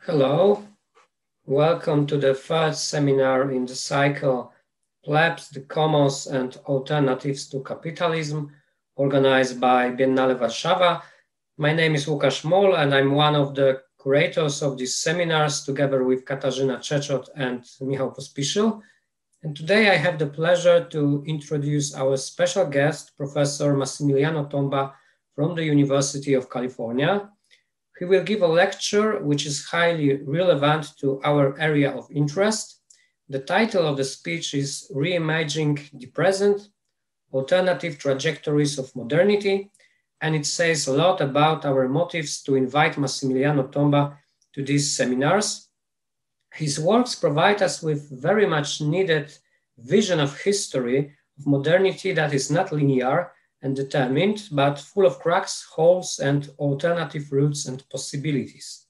Hello, welcome to the third seminar in the cycle Plebs, the Commons and Alternatives to Capitalism, organized by Biennale Warszawa. My name is Łukasz Moll and I'm one of the curators of these seminars together with Katarzyna Czeczot and Michał Pospiszil. And today I have the pleasure to introduce our special guest, Professor Massimiliano Tomba from the University of California. He will give a lecture which is highly relevant to our area of interest. The title of the speech is Reimagining the Present, Alternative Trajectories of Modernity, and it says a lot about our motives to invite Massimiliano Tomba to these seminars. His works provide us with very much needed vision of history of modernity that is not linear and determined, but full of cracks, holes, and alternative routes and possibilities.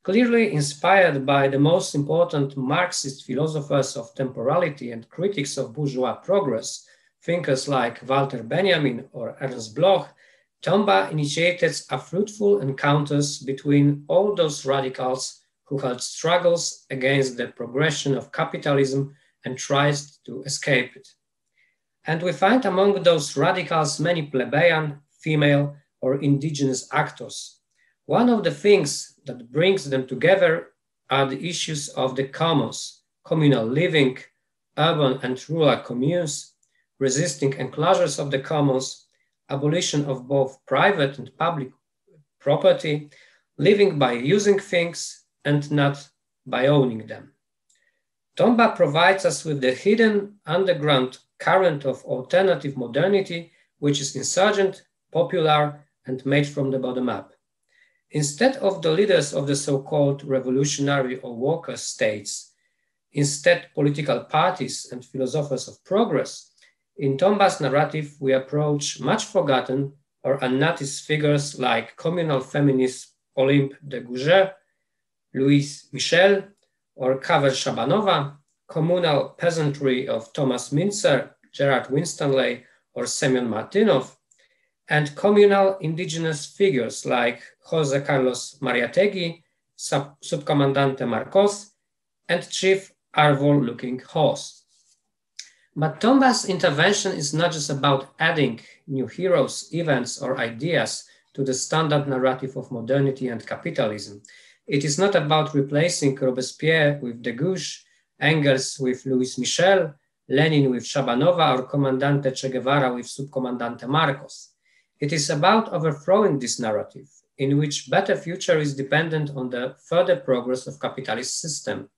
Clearly inspired by the most important Marxist philosophers of temporality and critics of bourgeois progress, thinkers like Walter Benjamin or Ernst Bloch, Tomba initiated a fruitful encounters between all those radicals who held struggles against the progression of capitalism and tried to escape it. And we find among those radicals many plebeian, female, or indigenous actors. One of the things that brings them together are the issues of the commons, communal living, urban and rural communes, resisting enclosures of the commons, abolition of both private and public property, living by using things and not by owning them. Tomba provides us with the hidden underground current of alternative modernity, which is insurgent, popular, and made from the bottom up. Instead of the leaders of the so-called revolutionary or worker states, instead political parties and philosophers of progress, in Tomba's narrative, we approach much forgotten or unnoticed figures like communal feminist Olympe de Gouges, Louise Michel, or Kavel Shabanova, communal peasantry of Thomas Mintzer, Gerard Winstanley, or Semyon Martynov, and communal indigenous figures like Jose Carlos Mariategui, Subcomandante Marcos, and Chief Arvol Looking Horse. But Tomba's intervention is not just about adding new heroes, events, or ideas to the standard narrative of modernity and capitalism. It is not about replacing Robespierre with de Gouges, Engels with Louis Michel, Lenin with Shabanova, or Comandante Che Guevara with Subcomandante Marcos. It is about overthrowing this narrative, in which better future is dependent on the further progress of capitalist system.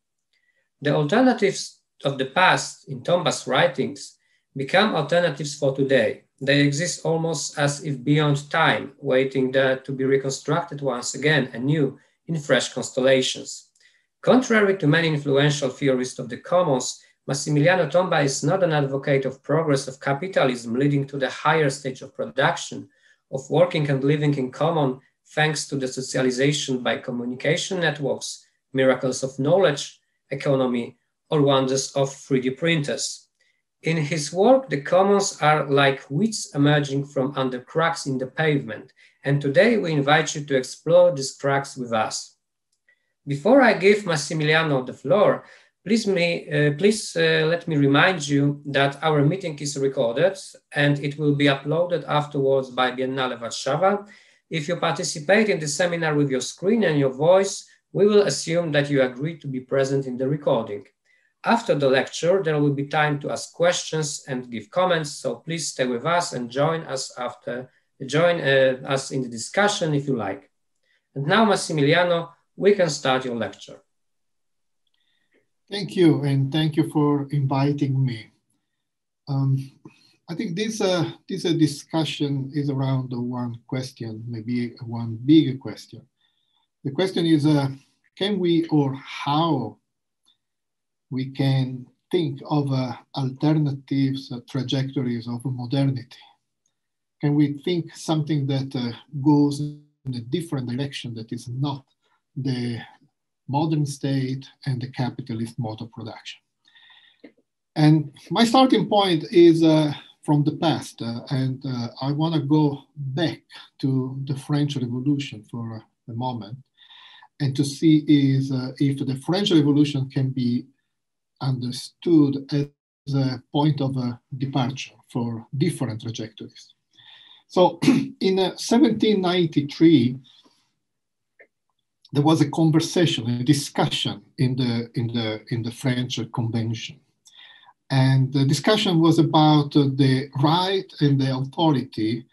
The alternatives of the past in Tomba's writings become alternatives for today. They exist almost as if beyond time, waiting there to be reconstructed once again anew in fresh constellations. Contrary to many influential theorists of the commons, Massimiliano Tomba is not an advocate of progress of capitalism leading to the higher stage of production, of working and living in common thanks to the socialization by communication networks, miracles of knowledge, economy, or wonders of 3D printers. In his work, the commons are like weeds emerging from under cracks in the pavement, and today we invite you to explore these cracks with us. Before I give Massimiliano the floor, please let me remind you that our meeting is recorded and it will be uploaded afterwards by Biennale Warszawa. If you participate in the seminar with your screen and your voice, we will assume that you agree to be present in the recording. After the lecture, there will be time to ask questions and give comments, so please stay with us and join us in the discussion if you like. And now, Massimiliano, we can start your lecture. Thank you, and thank you for inviting me. I think this discussion is around one question, maybe one bigger question. The question is, can we or how we can think of alternatives, trajectories of modernity? Can we think something that goes in a different direction that is not the modern state and the capitalist mode of production? And my starting point is from the past, and I want to go back to the French Revolution for a moment and to see is if the French Revolution can be understood as a point of departure for different trajectories. So in 1793, there was a conversation, a discussion in the French Convention. And the discussion was about the right and the authority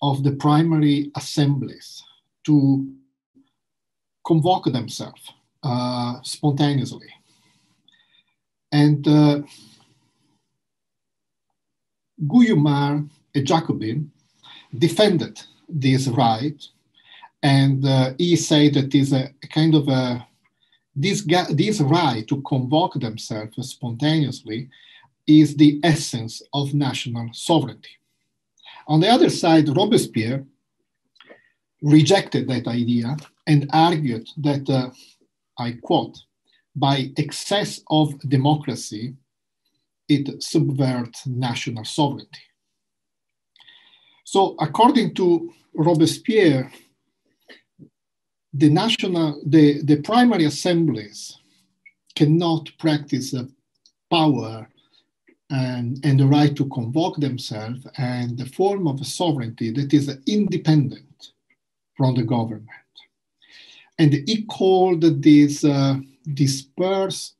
of the primary assemblies to convoke themselves spontaneously. And Guillaume, a Jacobin, defended this right, and he said that is a kind of this right to convoke themselves spontaneously is the essence of national sovereignty. On the other side, Robespierre rejected that idea and argued that, I quote, by excess of democracy, it subverts national sovereignty. So according to Robespierre, the primary assemblies cannot practice power and the right to convoke themselves and the form of sovereignty that is independent from the government. And he called this dispersed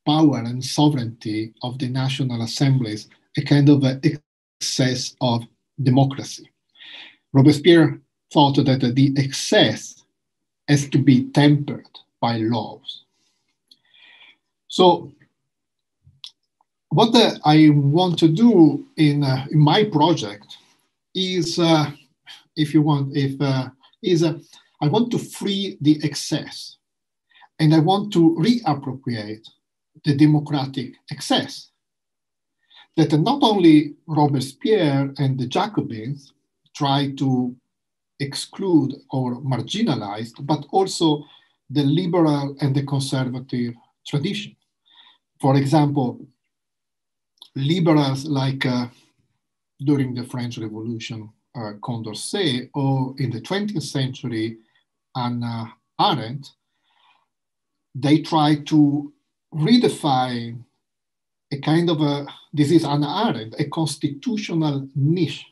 power and sovereignty of the national assemblies a kind of excess of democracy. Robespierre thought that the excess has to be tempered by laws. So what I want to do in my project is, if you want, I want to free the excess, and I want to reappropriate the democratic excess that not only Robespierre and the Jacobins tried to exclude or marginalize, but also the liberal and the conservative tradition. For example, liberals like during the French Revolution, Condorcet, or in the 20th century, Hannah Arendt, they tried to redefine a kind of this is Hannah Arendt, a constitutional niche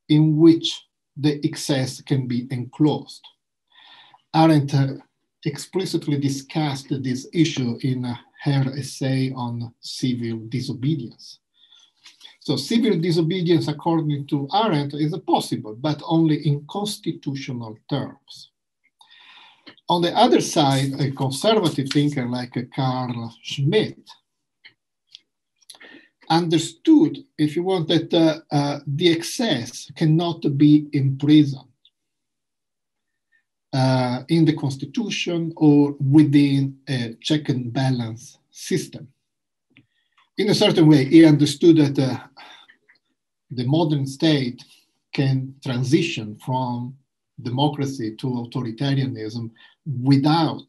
in which the excess can be enclosed. Arendt explicitly discussed this issue in her essay on civil disobedience. So civil disobedience, according to Arendt, is possible, but only in constitutional terms. On the other side, a conservative thinker like Carl Schmitt understood, if you want, that the excess cannot be imprisoned in the constitution or within a check and balance system. In a certain way, he understood that the modern state can transition from democracy to authoritarianism without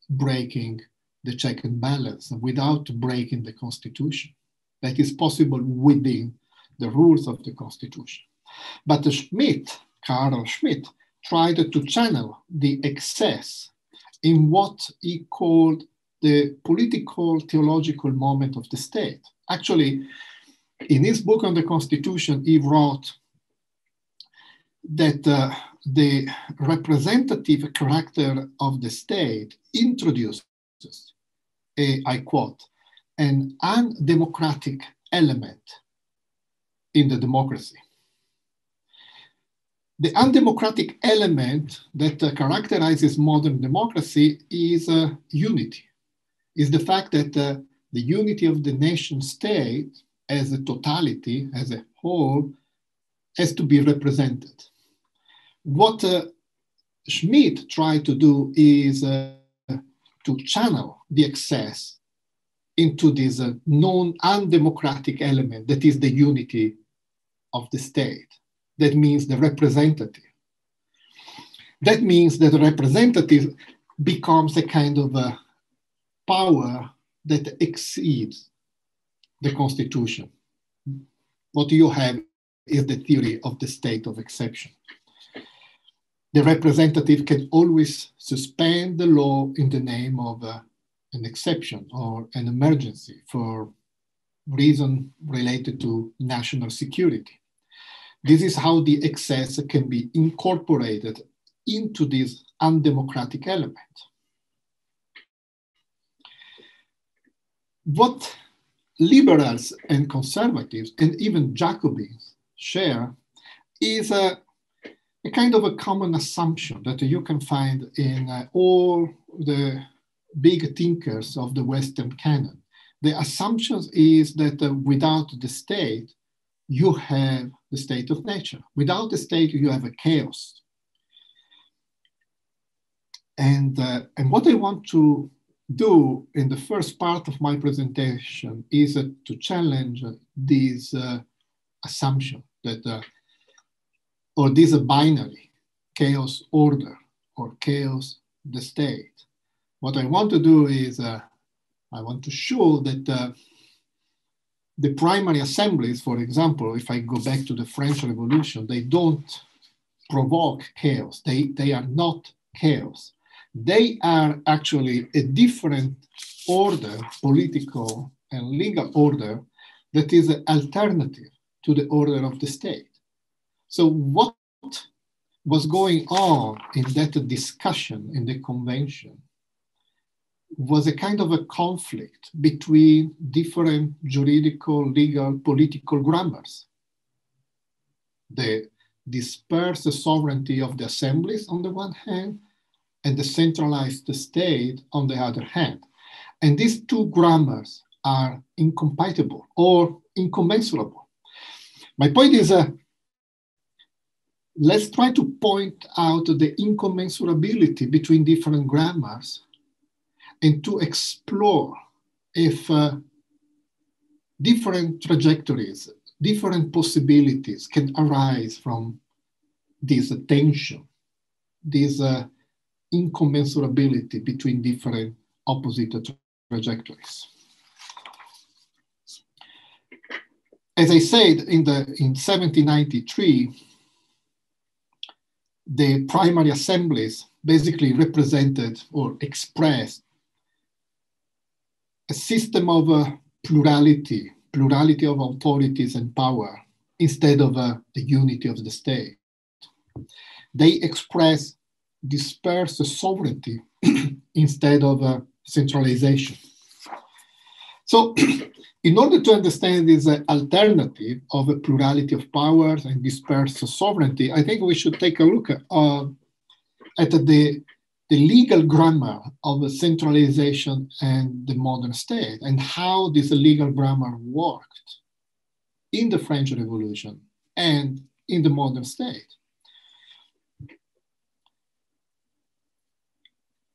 breaking the check and balance, without breaking the constitution. That is possible within the rules of the constitution. But Carl Schmitt, tried to channel the excess in what he called the political theological moment of the state. Actually, in his book on the Constitution, he wrote that the representative character of the state introduces, I quote, an undemocratic element in the democracy. The undemocratic element that characterizes modern democracy is unity, is the fact that the unity of the nation state as a totality, as a whole, has to be represented. What Schmitt tried to do is to channel the excess into this non-undemocratic element that is the unity of the state. That means the representative. That means that the representative becomes a kind of a power that exceeds the constitution. What you have is the theory of the state of exception. the representative can always suspend the law in the name of an exception or an emergency for reason related to national security. This is how the excess can be incorporated into this undemocratic element. What liberals and conservatives and even Jacobins share is a kind of a common assumption that you can find in all the big thinkers of the Western canon. The assumption is that without the state, you have the state of nature. Without the state, you have a chaos. And what I want to do in the first part of my presentation is to challenge this assumption that, or this binary, chaos order or chaos the state. What I want to do is I want to show that the primary assemblies, for example, if I go back to the French Revolution, they don't provoke chaos. They are not chaos. They are actually a different order, political and legal order, that is an alternative to the order of the state. So what was going on in that discussion in the convention was a kind of a conflict between different juridical, legal, political grammars. The dispersed sovereignty of the assemblies on the one hand, and the centralized state on the other hand. And these two grammars are incompatible or incommensurable. My point is, let's try to point out the incommensurability between different grammars and to explore if different trajectories, different possibilities can arise from this tension, this incommensurability between different opposite trajectories. As I said, in 1793, the primary assemblies basically represented or expressed a system of plurality of authorities and power instead of the unity of the state. They express dispersed sovereignty instead of centralization. So in order to understand this alternative of a plurality of powers and dispersed sovereignty, I think we should take a look at the legal grammar of centralization and the modern state and how this legal grammar worked in the French Revolution and in the modern state.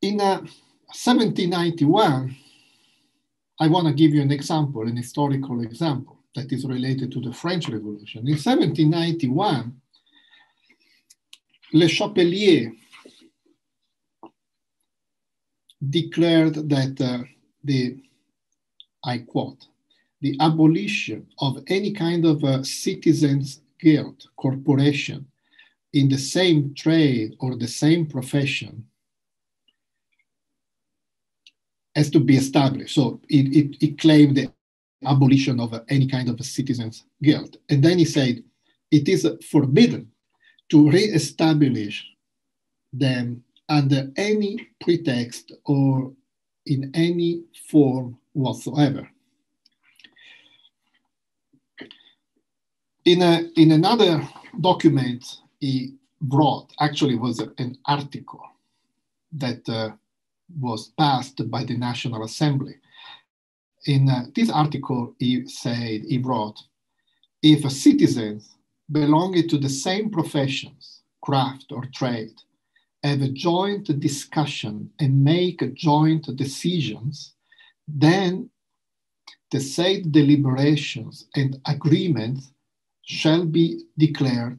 In 1791, I want to give you an example, an historical example that is related to the French Revolution. In 1791, Le Chapelier declared that I quote, the abolition of any kind of citizens' guild, corporation in the same trade or the same profession has to be established. So it claimed the abolition of any kind of a citizens' guild. And then he said, it is forbidden to re-establish them under any pretext or in any form whatsoever. In another document he wrote, actually was an article that was passed by the National Assembly. In this article, he wrote, if citizens belonging to the same professions, craft or trade, have a joint discussion and make joint decisions, then the said deliberations and agreements shall be declared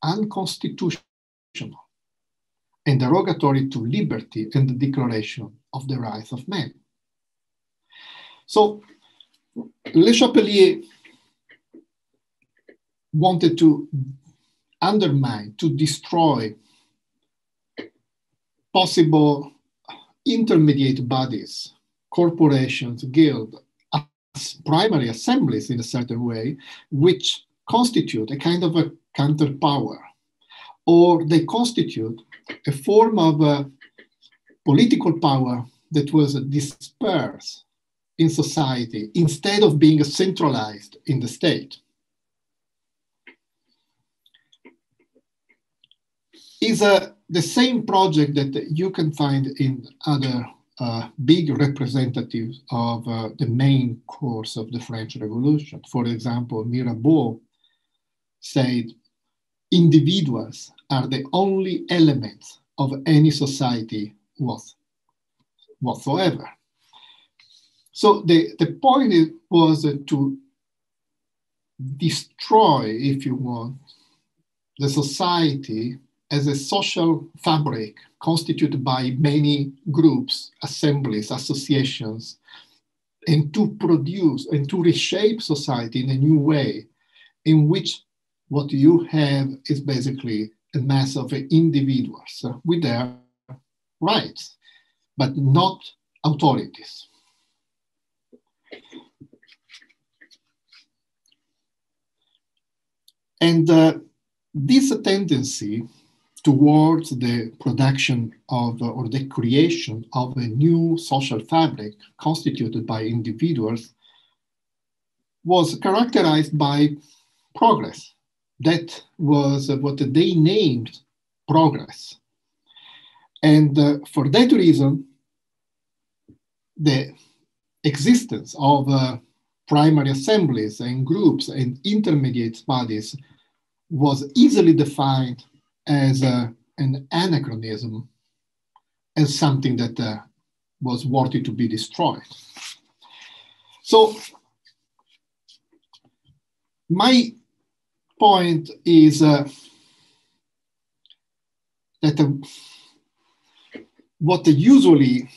unconstitutional and derogatory to liberty and the declaration of the rights of man. So Le Chapelier wanted to undermine, to destroy possible intermediate bodies, corporations, guilds, as primary assemblies in a certain way, which constitute a kind of a counterpower, or they constitute a form of political power that was dispersed in society instead of being centralized in the state. Is the same project that you can find in other big representatives of the main course of the French Revolution. For example, Mirabeau said, individuals are the only elements of any society whatsoever. So the point was to destroy, if you want, the society as a social fabric constituted by many groups, assemblies, associations, and to produce and to reshape society in a new way in which what you have is basically a mass of individuals with their rights, but not authorities. And this tendency towards the production of or the creation of a new social fabric constituted by individuals was characterized by progress. That was what they named progress. And for that reason, the existence of primary assemblies and groups and intermediate bodies was easily defined as an anachronism, as something that was worthy to be destroyed. So my point is that what usually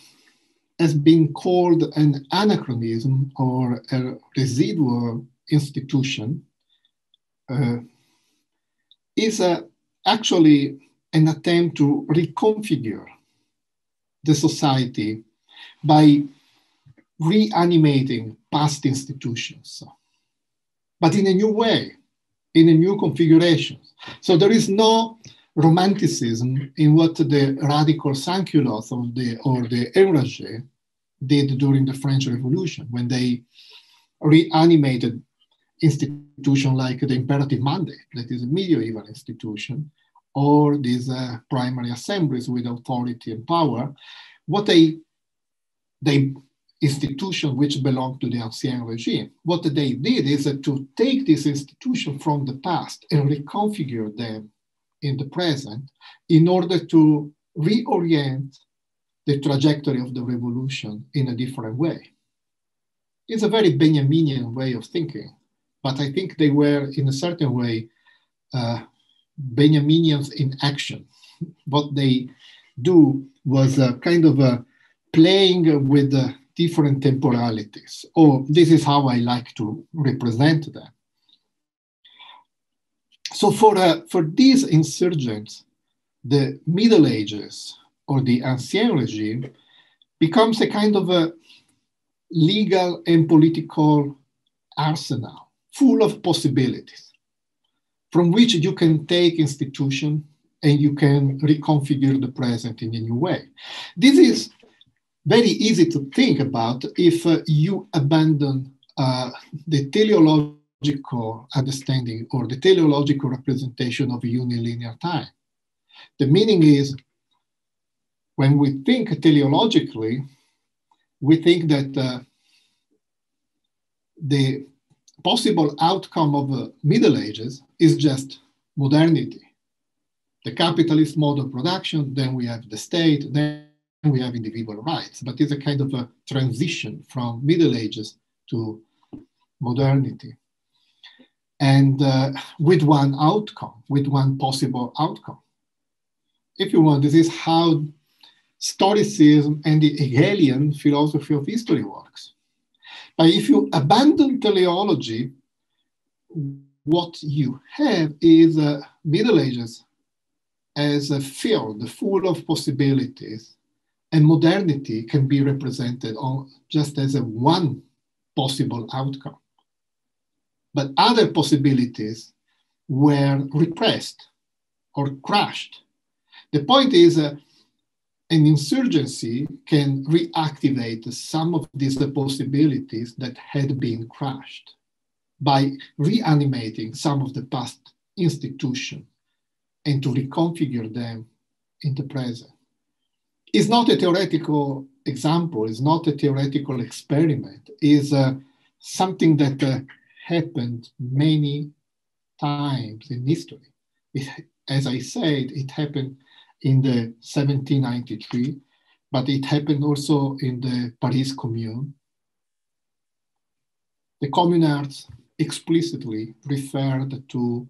has been called an anachronism or a residual institution is actually an attempt to reconfigure the society by reanimating past institutions, but in a new way, in a new configuration. So there is no romanticism in what the radical sans-culottes or the enragés did during the French Revolution, when they reanimated institutions like the imperative mandate, that is a medieval institution, or these primary assemblies with authority and power. What they institutions which belong to the Ancien Regime, what they did is to take this institution from the past and reconfigure them in the present in order to reorient the trajectory of the revolution in a different way. It's a very Benjaminian way of thinking, but I think they were, in a certain way, Benjaminians in action. What they do was kind of playing with different temporalities, or this is how I like to represent them. So for these insurgents, the Middle Ages or the Ancien Regime becomes a kind of a legal and political arsenal full of possibilities from which you can take institution and you can reconfigure the present in a new way. This is very easy to think about if you abandon the teleological understanding or the teleological representation of unilinear time. The meaning is, when we think teleologically, we think that the possible outcome of the Middle Ages is just modernity. The capitalist mode of production, then we have the state, then we have individual rights, but it's a kind of a transition from Middle Ages to modernity. And with one outcome, with one possible outcome. If you want, this is how Stoicism and the Hegelian philosophy of history works. But if you abandon teleology, what you have is Middle Ages as a field full of possibilities, and modernity can be represented just as a one possible outcome. But other possibilities were repressed or crushed. The point is, an insurgency can reactivate some of these possibilities that had been crushed by reanimating some of the past institutions and to reconfigure them in the present. It's not a theoretical example, it's not a theoretical experiment, it's something that happened many times in history. As I said, it happened in the 1793, but it happened also in the Paris Commune. The communards explicitly referred to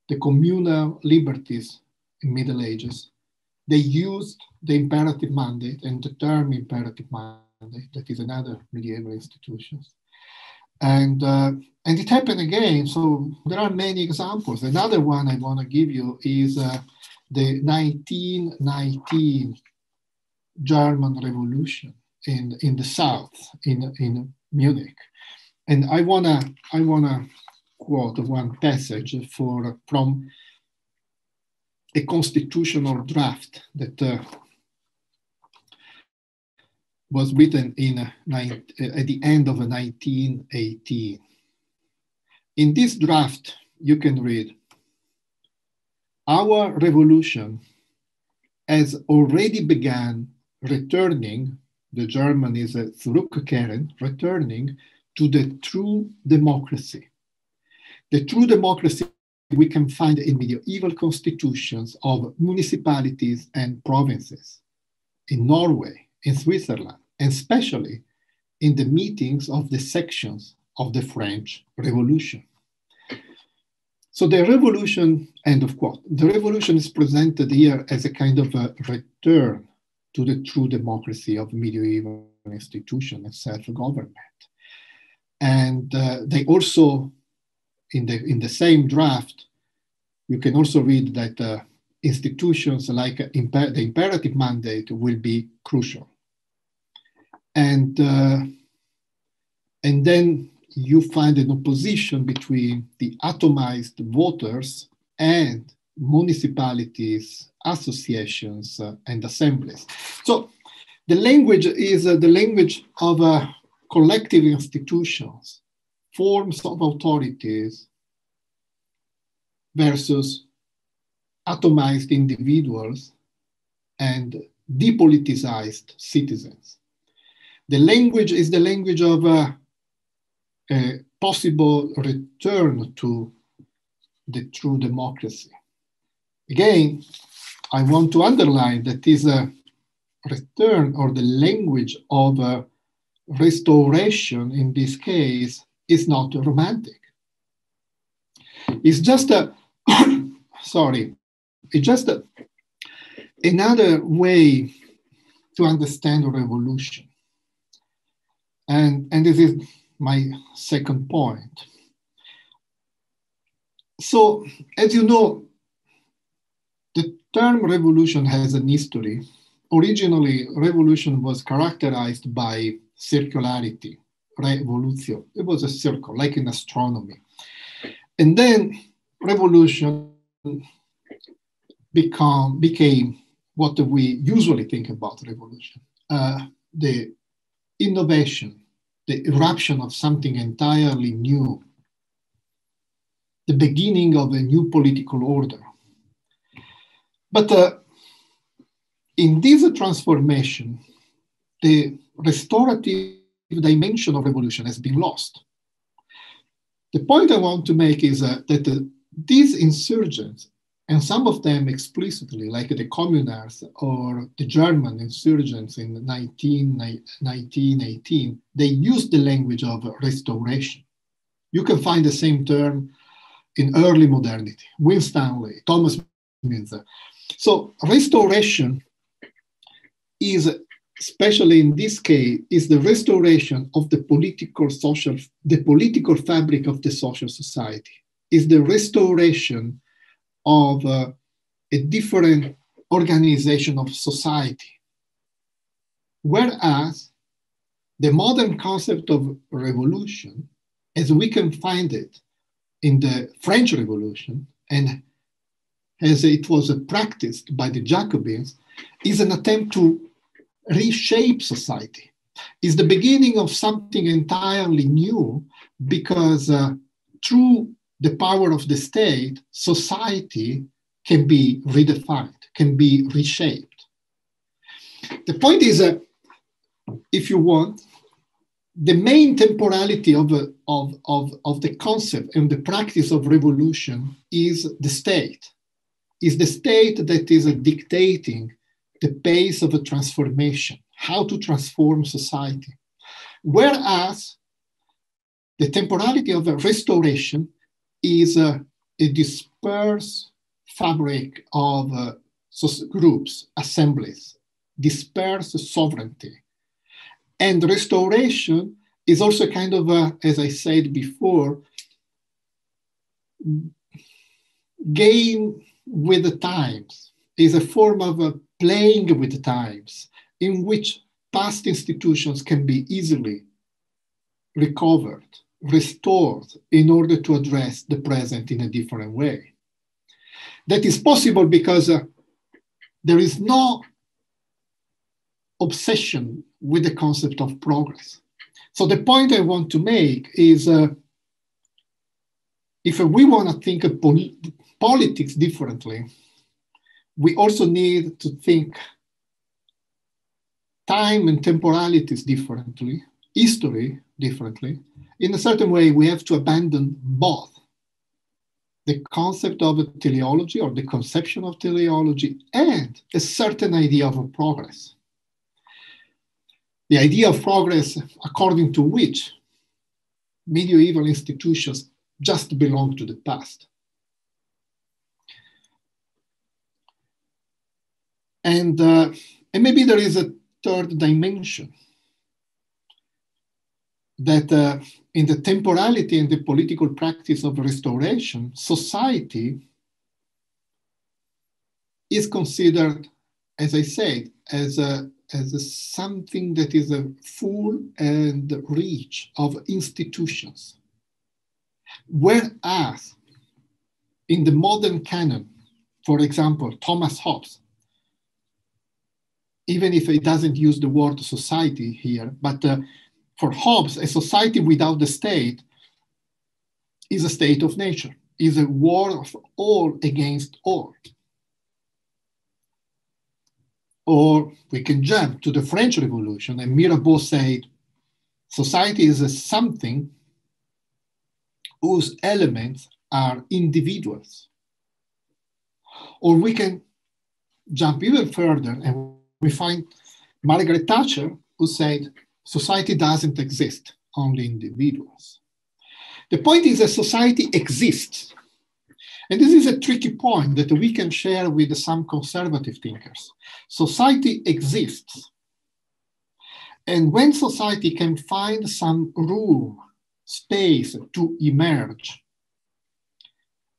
the communal liberties in Middle Ages. They used the imperative mandate and the term imperative mandate, that is another medieval institution. And it happened again. So there are many examples. Another one I want to give you is the 1919 German Revolution in the South, in Munich. And I wanna quote one passage from a constitutional draft that was written at the end of 1918. In this draft, you can read, "Our revolution has already begun returning," the German is a zurückkehren, returning to the true democracy. The true democracy we can find in medieval constitutions of municipalities and provinces, in Norway, in Switzerland, and especially in the meetings of the sections of the French Revolution. So the revolution, end of quote, the revolution is presented here as a kind of a return to the true democracy of medieval institution and self-government. And they also, in the same draft, you can also read that institutions like the imperative mandate will be crucial. And then you find an opposition between the atomized voters and municipalities, associations, and assemblies. So the language is the language of collective institutions, forms of authorities versus atomized individuals and depoliticized citizens. The language is the language of a possible return to the true democracy. Again, I want to underline that is a return, or the language of a restoration in this case is not romantic. It's just a, sorry, it's just another way to understand a revolution. And this is my second point. So, as you know, the term revolution has an history. Originally, revolution was characterized by circularity, revolutio. It was a circle, like in astronomy. And then revolution became what we usually think about revolution, the innovation, the eruption of something entirely new, the beginning of a new political order. But in this transformation, the restorative dimension of revolution has been lost. The point I want to make is that these insurgents, and some of them explicitly, like the communards or the German insurgents in 1918, they used the language of restoration. You can find the same term in early modernity, Winstanley, Thomas Müntzer. So restoration is, especially in this case, is the restoration of the political fabric of the social society, is the restoration of a different organization of society. Whereas the modern concept of revolution, as we can find it in the French Revolution, and as it was practiced by the Jacobins, is an attempt to reshape society. It's the beginning of something entirely new, because through the power of the state, society can be redefined, can be reshaped. The point is that, if you want, the main temporality of the concept and the practice of revolution is the state. Is the state that is dictating the pace of a transformation, how to transform society. Whereas the temporality of a restoration is a dispersed fabric of groups, assemblies, dispersed sovereignty. And restoration is also kind of, as I said before, game with the times, is a form of playing with the times, in which past institutions can be easily recovered, restored, in order to address the present in a different way. That is possible because there is no obsession with the concept of progress. So the point I want to make is, if we want to think of politics differently, we also need to think time and temporalities differently, history differently. In a certain way, we have to abandon both the concept of teleology, or the conception of teleology, and a certain idea of progress. The idea of progress, according to which medieval institutions just belong to the past. And maybe there is a third dimension, that in the temporality and the political practice of restoration, society is considered, as I said, as something that is a full and reach of institutions. Whereas in the modern canon, for example, Thomas Hobbes, even if he doesn't use the word society here, but for Hobbes, a society without the state is a state of nature, is a war of all against all. Or we can jump to the French Revolution, and Mirabeau said, society is a something whose elements are individuals. Or we can jump even further, and we find Margaret Thatcher, who said, society doesn't exist, only individuals. The point is that society exists. And this is a tricky point that we can share with some conservative thinkers. Society exists. And when society can find some room, space to emerge,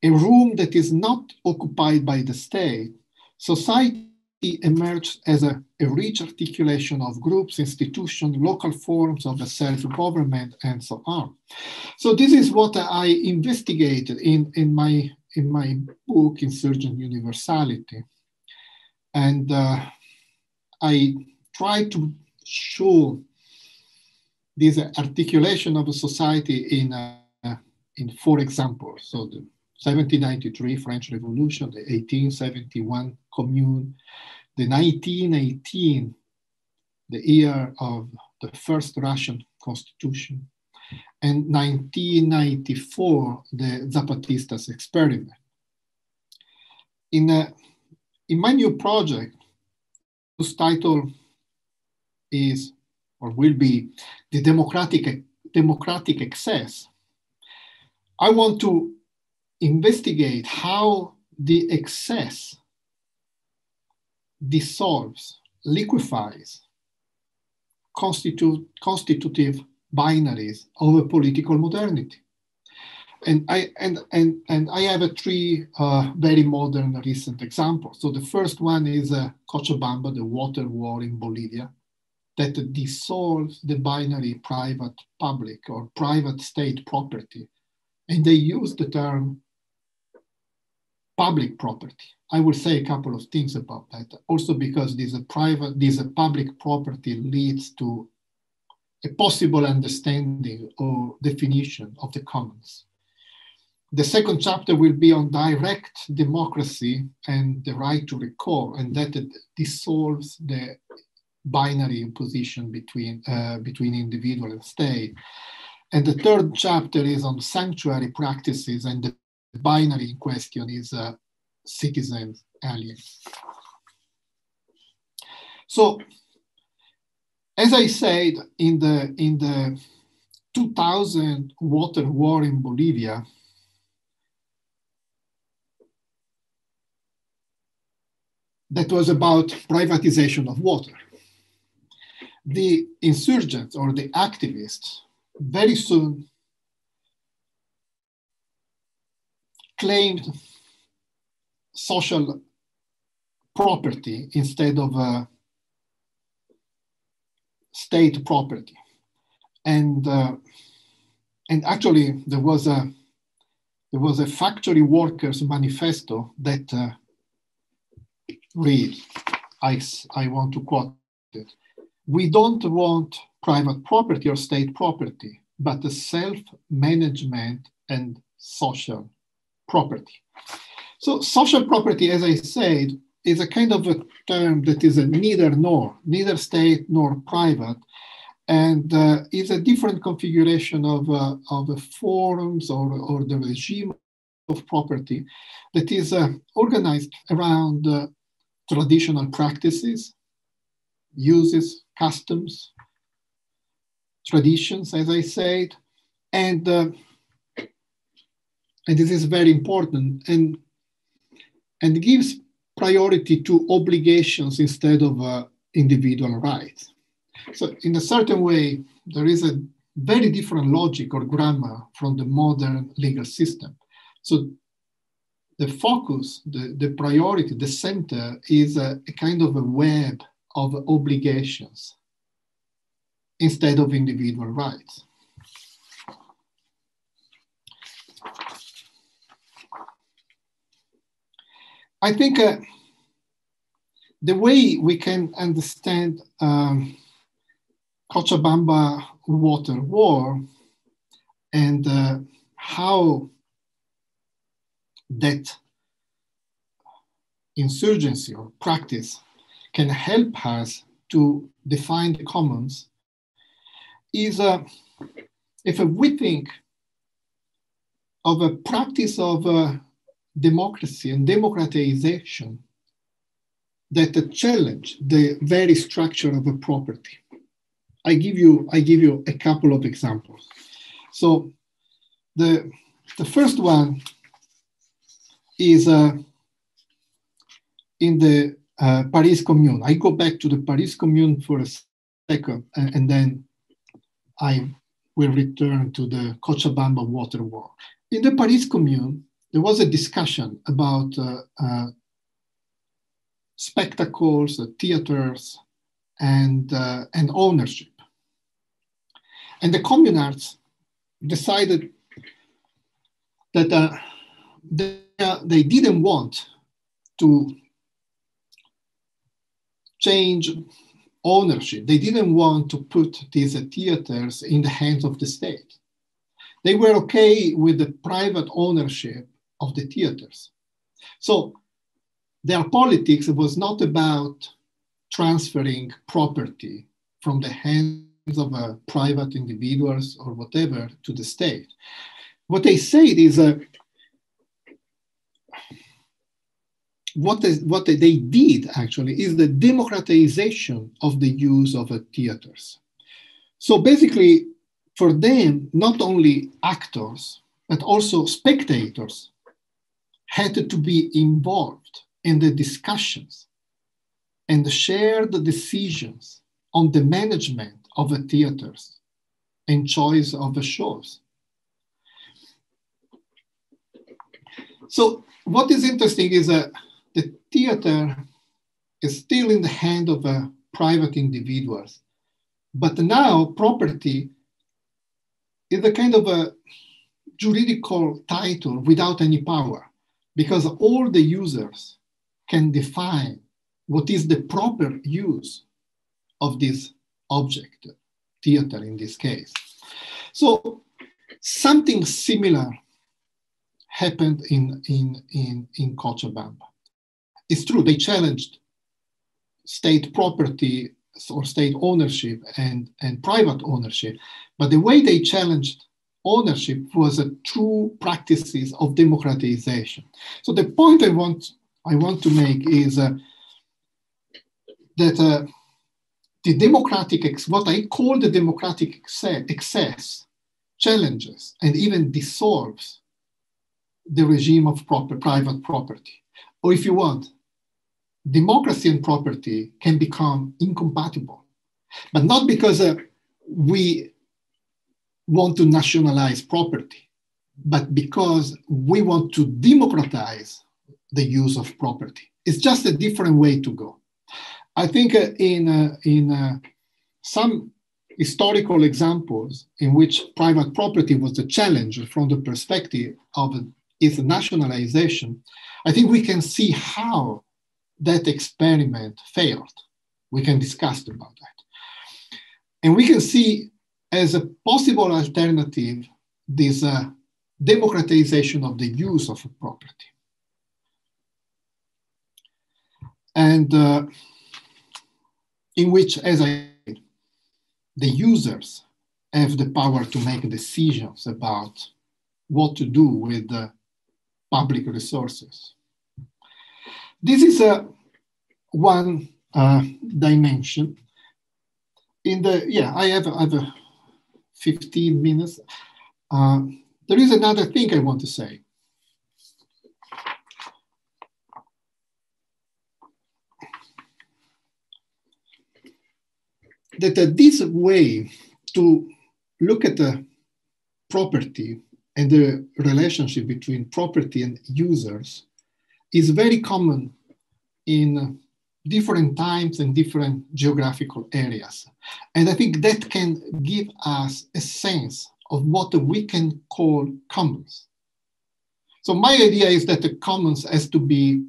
a room that is not occupied by the state, society emerges as a rich articulation of groups, institutions, local forms of self-government, and so on. So this is what I investigated in my book, Insurgent Universality. And I try to show this articulation of a society in 4 examples. So the 1793 French Revolution, the 1871 Commune, the 1918, the year of the first Russian Constitution, and 1994, the Zapatistas experiment. In my new project, whose title is, or will be, The Democratic Excess, I want to investigate how the excess dissolves, liquefies, constitutive binaries of a political modernity. And I have three very modern recent examples. So the first one is Cochabamba, the water war in Bolivia, that dissolves the binary private-public or private-state property. And they use the term public property. I will say a couple of things about that. Also because this public property leads to a possible understanding or definition of the commons. The second chapter will be on direct democracy and the right to recall, and that it dissolves the binary position between individual and state. And the third chapter is on sanctuary practices, and the binary in question is citizen alien. So, as I said, in the 2000 water war in Bolivia, that was about privatization of water. The insurgents or the activists very soon claimed social property instead of state property, and actually there was a factory workers manifesto that read, I want to quote it: "We don't want private property or state property, but the self-management and social property." So social property, as I said, is a kind of a term that is a neither state nor private, and is a different configuration of the forms or the regime of property that is organized around traditional practices, uses, customs, traditions, as I said, and this is very important, and gives priority to obligations instead of individual rights. So in a certain way, there is a very different logic or grammar from the modern legal system. So the focus, the priority, the center is a kind of a web of obligations instead of individual rights. I think the way we can understand Cochabamba water war and how that insurgency or practice can help us to define the commons is if we think of a practice of democracy and democratization that challenge the very structure of a property. I give you a couple of examples. So the first one is in the Paris Commune. I go back to the Paris Commune for a second, and then I will return to the Cochabamba water war. In the Paris Commune, there was a discussion about spectacles, theaters, and ownership. And the communards decided that they didn't want to change ownership. They didn't want to put these theaters in the hands of the state. They were okay with the private ownership of the theaters. So their politics was not about transferring property from the hands of private individuals or whatever to the state. What they said is what they did actually is the democratization of the use of theaters. So basically, for them, not only actors, but also spectators had to be involved in the discussions and share the decisions on the management of the theaters and choice of the shows. So what is interesting is that the theater is still in the hand of private individuals, but now property is a kind of a juridical title without any power, because all the users can define what is the proper use of this object, theater in this case. So something similar happened in Cochabamba. It's true, they challenged state property or state ownership and private ownership, but the way they challenged ownership was through practices of democratization. So the point I want to make is that the democratic, what I call the democratic excess challenges and even dissolves the regime of private property. Or if you want, democracy and property can become incompatible, but not because we want to nationalize property, but because we want to democratize the use of property. It's just a different way to go. I think in some historical examples in which private property was the challenge from the perspective of its nationalization, I think we can see how that experiment failed. We can discuss about that. And we can see as a possible alternative this democratization of the use of property. And in which, as I said, the users have the power to make decisions about what to do with the public resources. This is one dimension. I have 15 minutes. There is another thing I want to say. That this way to look at the property and the relationship between property and users is very common in different times and different geographical areas. And I think that can give us a sense of what we can call commons. So my idea is that the commons has to be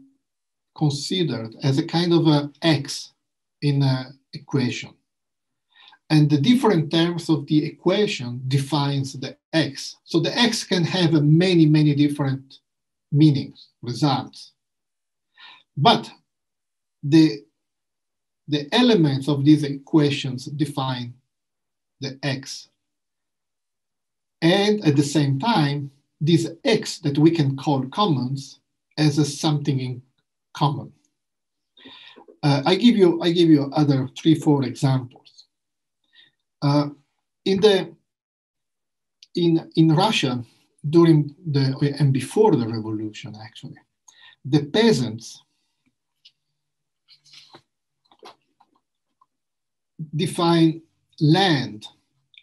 considered as a kind of a X in an equation. And the different terms of the equation defines the X. So the X can have many, many different meanings, results. But the elements of these equations define the X. And at the same time, this X that we can call commons as something in common. I give you other 3-4 examples. In Russia, during and before the revolution, actually, the peasants define land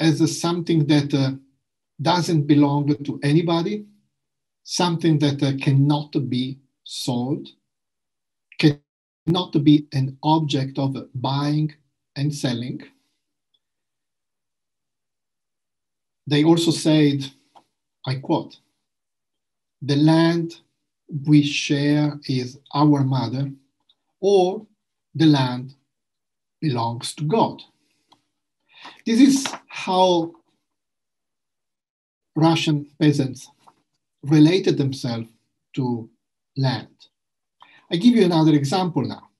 as something that doesn't belong to anybody, something that cannot be sold, cannot be an object of buying and selling. They also said, I quote, "The land we share is our mother, or the land belongs to God." This is how Russian peasants related themselves to land. I give you another example now.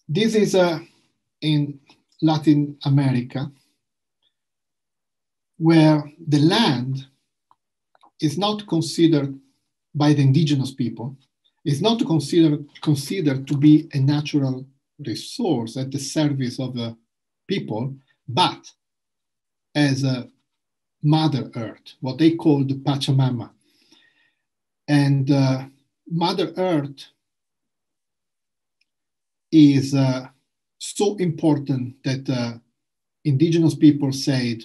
This is in Latin America, where the land is not considered by the indigenous people, is not considered to be a natural resource at the service of the people, but as a Mother Earth, what they call the Pachamama. And Mother Earth is so important that indigenous people said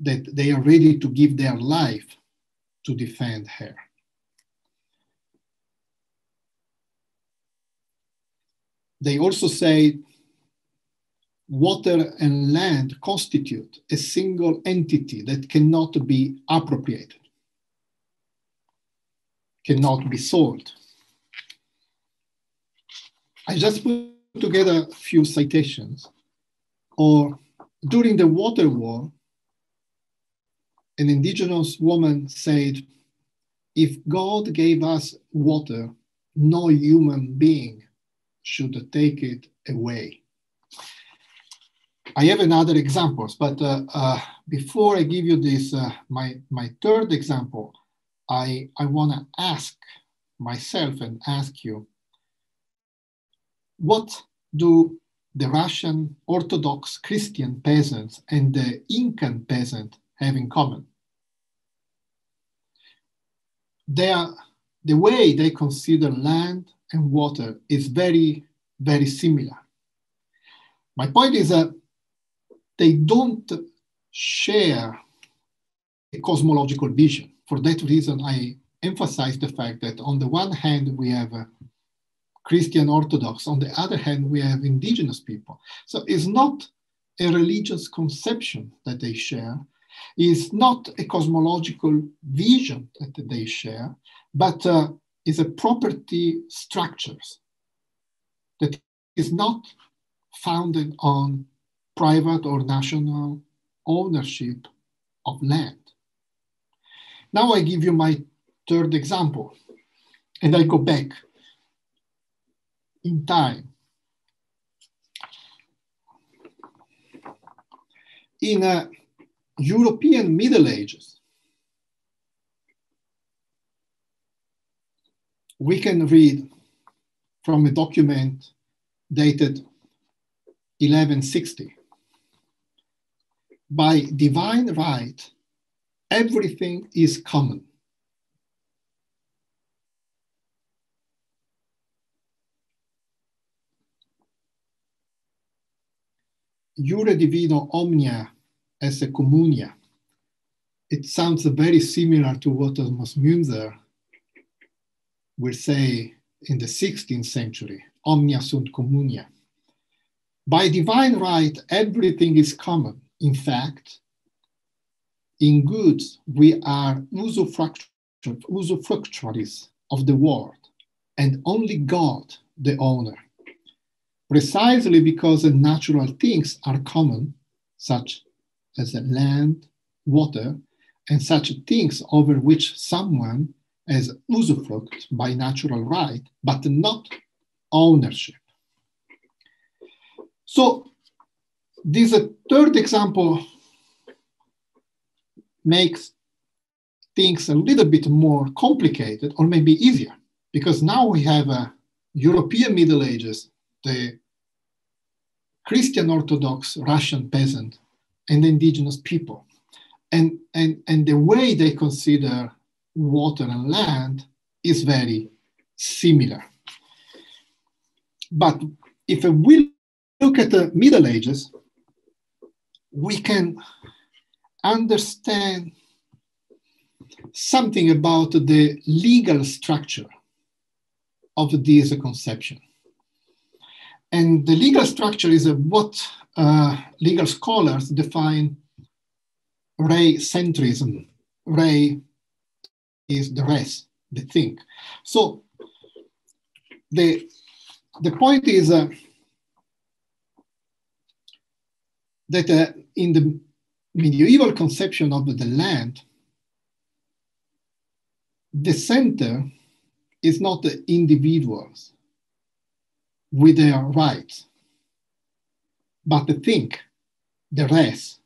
that they are ready to give their life to defend her. They also say water and land constitute a single entity that cannot be appropriated, cannot be sold. I just put together a few citations. Or during the water war, an indigenous woman said, "If God gave us water, no human being should take it away." I have another examples, but before I give you this, my third example, I want to ask myself and ask you, what do the Russian Orthodox Christian peasants and the Incan peasant have in common? The way they consider land and water is very, very similar. My point is that they don't share a cosmological vision. For that reason, I emphasize the fact that on the one hand, we have Christian Orthodox, on the other hand, we have indigenous people. So it's not a religious conception that they share, it's not a cosmological vision that they share, but is a property structures that is not founded on private or national ownership of land. Now I give you my third example, and I go back in time. In European Middle Ages, we can read from a document dated 1160. By divine right, everything is common. Jure divino omnia esse communia. It sounds very similar to what Thomas Münzer will say in the 16th century, omnia sunt communia. By divine right, everything is common. In fact, in goods, we are usufructuaries of the world, and only God the owner. Precisely because the natural things are common, such as land, water, and such things over which someone has usufruct by natural right, but not ownership. So this third example makes things a little bit more complicated, or maybe easier, because now we have a European Middle Ages, the Christian Orthodox Russian peasant and the indigenous people. And the way they consider water and land is very similar. But if we look at the Middle Ages, we can understand something about the legal structure of this conception. And the legal structure is what legal scholars define re centrism. Re is the res, the thing. So the point is that in the medieval conception of the land, the center is not the individuals with their rights, but the thing, the res,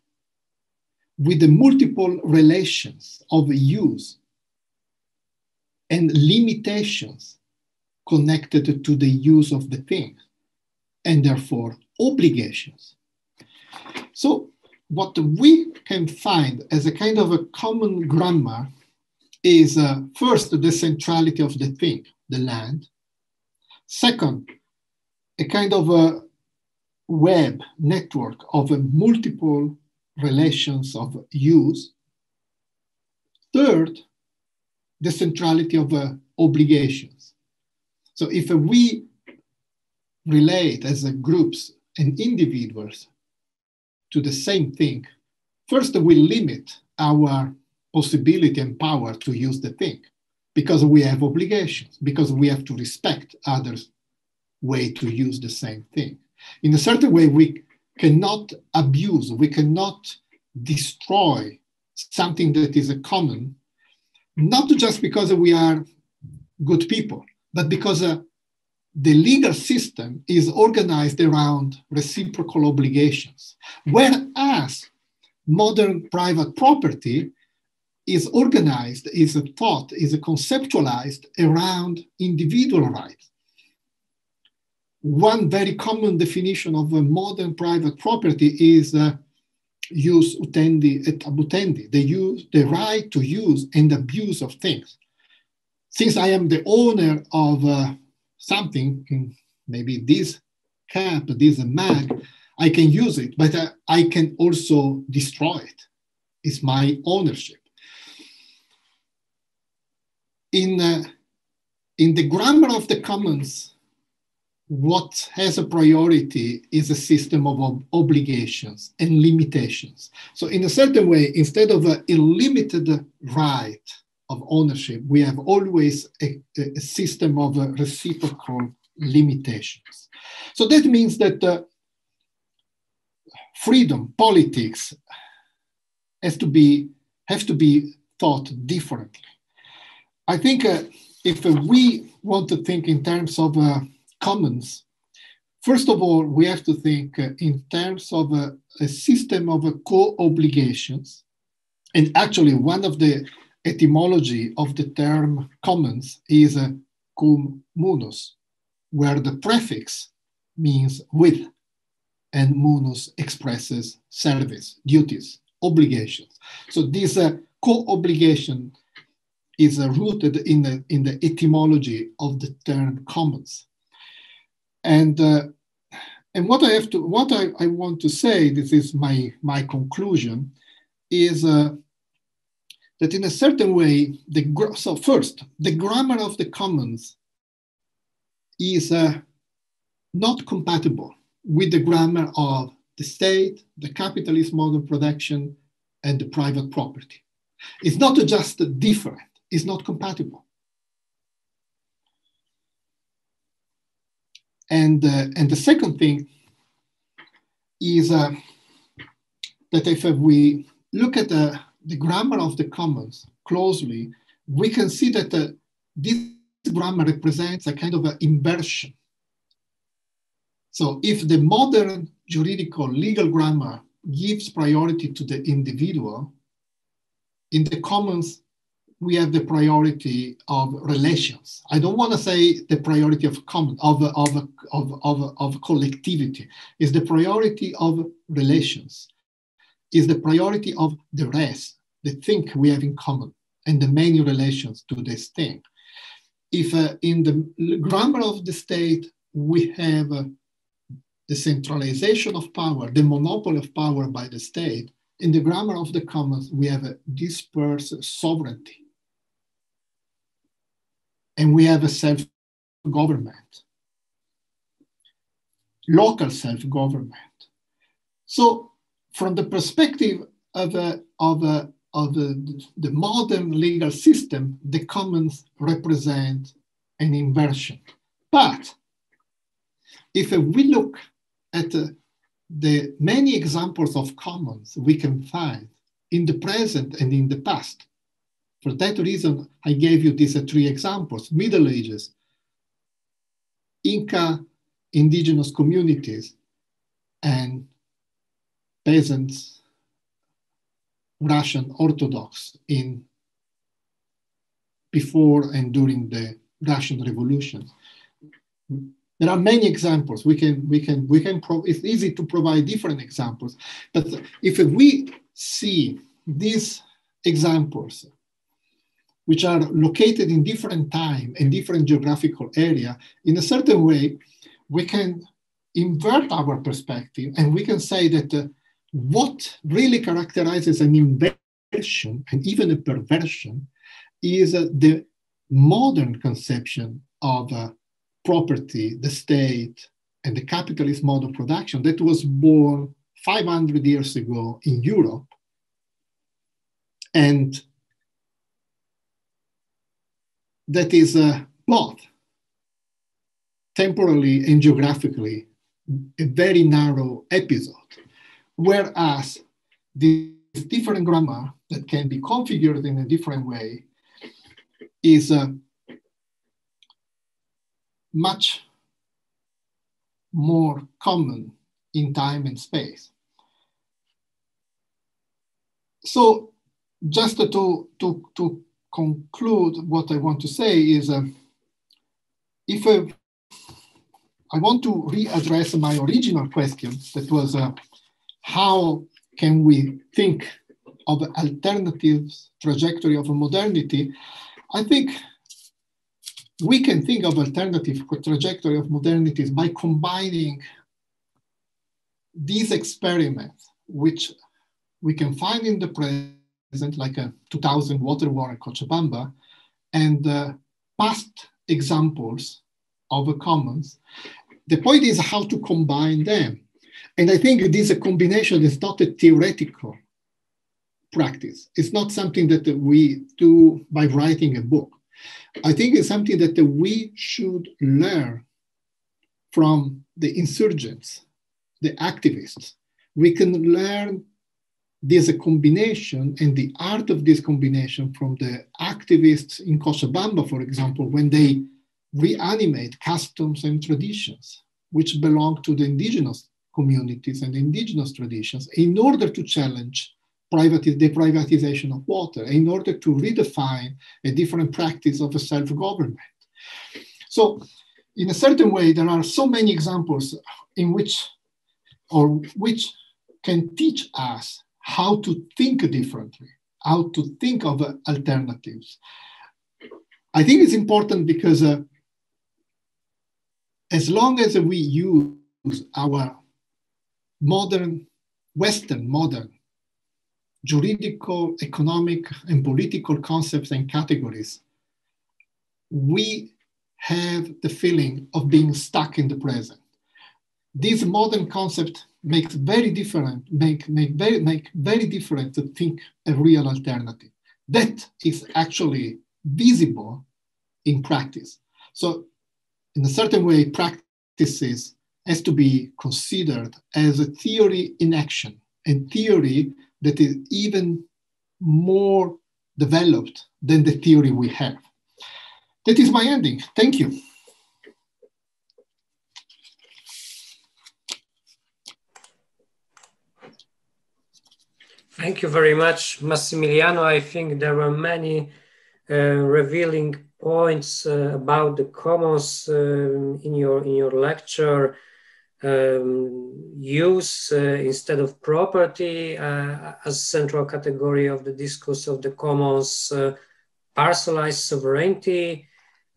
with the multiple relations of use and limitations connected to the use of the thing, and therefore obligations. So what we can find as a kind of a common grammar is first, the centrality of the thing, the land. Second, a kind of a web network of multiple relations of use. Third, the centrality of obligations. So if we relate as groups and individuals to the same thing, first we limit our possibility and power to use the thing because we have obligations, because we have to respect others' way to use the same thing. In a certain way, we cannot abuse, we cannot destroy something that is a common, not just because we are good people, but because the legal system is organized around reciprocal obligations, whereas modern private property is organized, is thought, is conceptualized around individual rights. One very common definition of a modern private property is jus utendi et abutendi, the right to use and abuse of things. Since I am the owner of something, maybe this cap, this mag, I can use it, but I can also destroy it. It's my ownership. In the grammar of the commons, what has a priority is a system of obligations and limitations. So in a certain way, instead of a limited right of ownership, we have always a system of reciprocal limitations. So that means that freedom, politics, have to be thought differently. I think if we want to think in terms of commons, first of all, we have to think in terms of a system of co-obligations. And actually, one of the etymology of the term commons is cum munus, where the prefix means with, and munus expresses service, duties, obligations. So this co-obligation is rooted in the etymology of the term commons. And what I want to say, this is my conclusion, is that in a certain way, so first, the grammar of the commons is not compatible with the grammar of the state, the capitalist mode of production, and the private property. It's not just different, it's not compatible. And the second thing is that if we look at the grammar of the commons closely, we can see that this grammar represents a kind of an inversion. So if the modern juridical legal grammar gives priority to the individual, in the commons, we have the priority of relations. I don't want to say the priority of collectivity. It's the priority of relations. It's the priority of the rest, the thing we have in common, and the many relations to this thing. If in the grammar of the state, we have the centralization of power, the monopoly of power by the state, in the grammar of the commons, we have a dispersed sovereignty. And we have a self-government, local self-government. So from the perspective of the modern legal system, the commons represent an inversion. But if we look at the many examples of commons we can find in the present and in the past, for that reason, I gave you these three examples: Middle Ages, Inca indigenous communities, and peasants, Russian Orthodox in before and during the Russian Revolution. There are many examples. It's easy to provide different examples, but if we see these examples, which are located in different time and different geographical area, in a certain way, we can invert our perspective and we can say that what really characterizes an inversion and even a perversion is the modern conception of property, the state, and the capitalist mode of production that was born 500 years ago in Europe, and that is both temporally and geographically a very narrow episode, whereas this different grammar that can be configured in a different way is much more common in time and space. So just to conclude, what I want to say is if I want to readdress my original question that was how can we think of alternatives, trajectory of modernity? I think we can think of alternative trajectory of modernity by combining these experiments, which we can find in the present, like a 2000 water war in Cochabamba, and past examples of commons. The point is how to combine them. And I think this combination is not a theoretical practice. It's not something that we do by writing a book. I think it's something that we should learn from the insurgents, the activists. We can learn this combination and the art of this combination from the activists in Cochabamba, for example, when they reanimate customs and traditions which belong to the indigenous communities and indigenous traditions in order to challenge the privatization of water, in order to redefine a different practice of self-government. So in a certain way, there are so many examples in which can teach us how to think differently, how to think of alternatives. I think it's important because as long as we use our Western modern juridical, economic, and political concepts and categories, we have the feeling of being stuck in the present. This modern concept makes very different to think a real alternative. That is actually visible in practice. So in a certain way, practices has to be considered as a theory in action, and theory that is even more developed than the theory we have. That is my ending. Thank you. Thank you very much, Massimiliano. I think there were many revealing points about the commons in your lecture. Use instead of property as central category of the discourse of the commons, parcelized sovereignty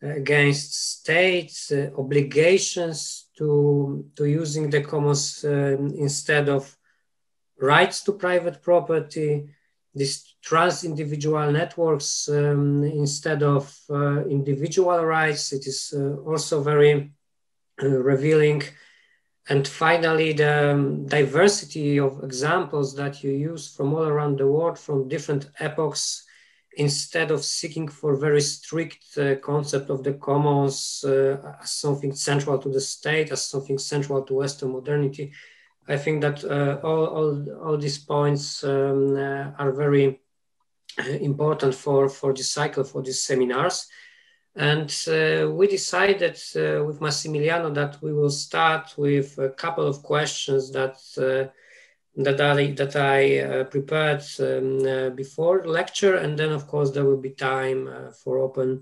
against states, obligations to using the commons instead of rights to private property, these trans-individual networks instead of individual rights. It is also very revealing. And finally, the diversity of examples that you use from all around the world, from different epochs, instead of seeking for very strict concept of the commons as something central to the state, as something central to Western modernity. I think that all these points are very important for this cycle, for these seminars. And we decided with Massimiliano that we will start with a couple of questions that I prepared before the lecture, and then of course there will be time for open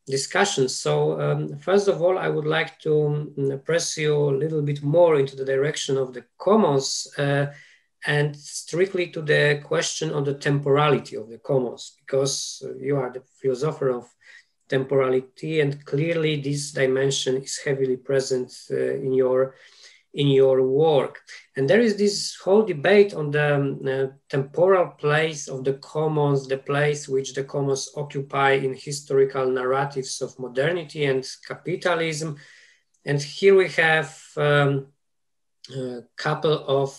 discussion. So first of all, I would like to press you a little bit more into the direction of the commons and strictly to the question on the temporality of the commons, because you are the philosopher of temporality, and clearly this dimension is heavily present in your work. And there is this whole debate on the temporal place of the commons, the place which the commons occupy in historical narratives of modernity and capitalism. And here we have a couple of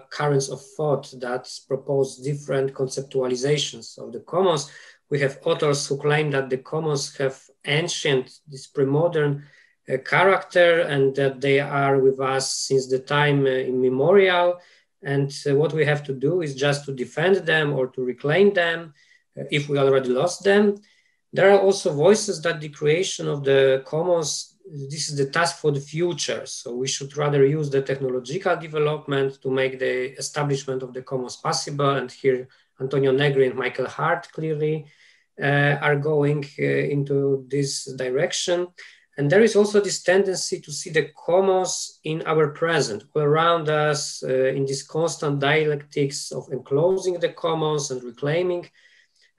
currents of thought that propose different conceptualizations of the commons. We have authors who claim that the commons have ancient, this pre-modern character, and that they are with us since the time immemorial. And what we have to do is just to defend them or to reclaim them if we already lost them. There are also voices that the creation of the commons, this is the task for the future. So we should rather use the technological development to make the establishment of the commons possible. And here Antonio Negri and Michael Hart clearly are going into this direction. And there is also this tendency to see the commons in our present, all around us, in this constant dialectics of enclosing the commons and reclaiming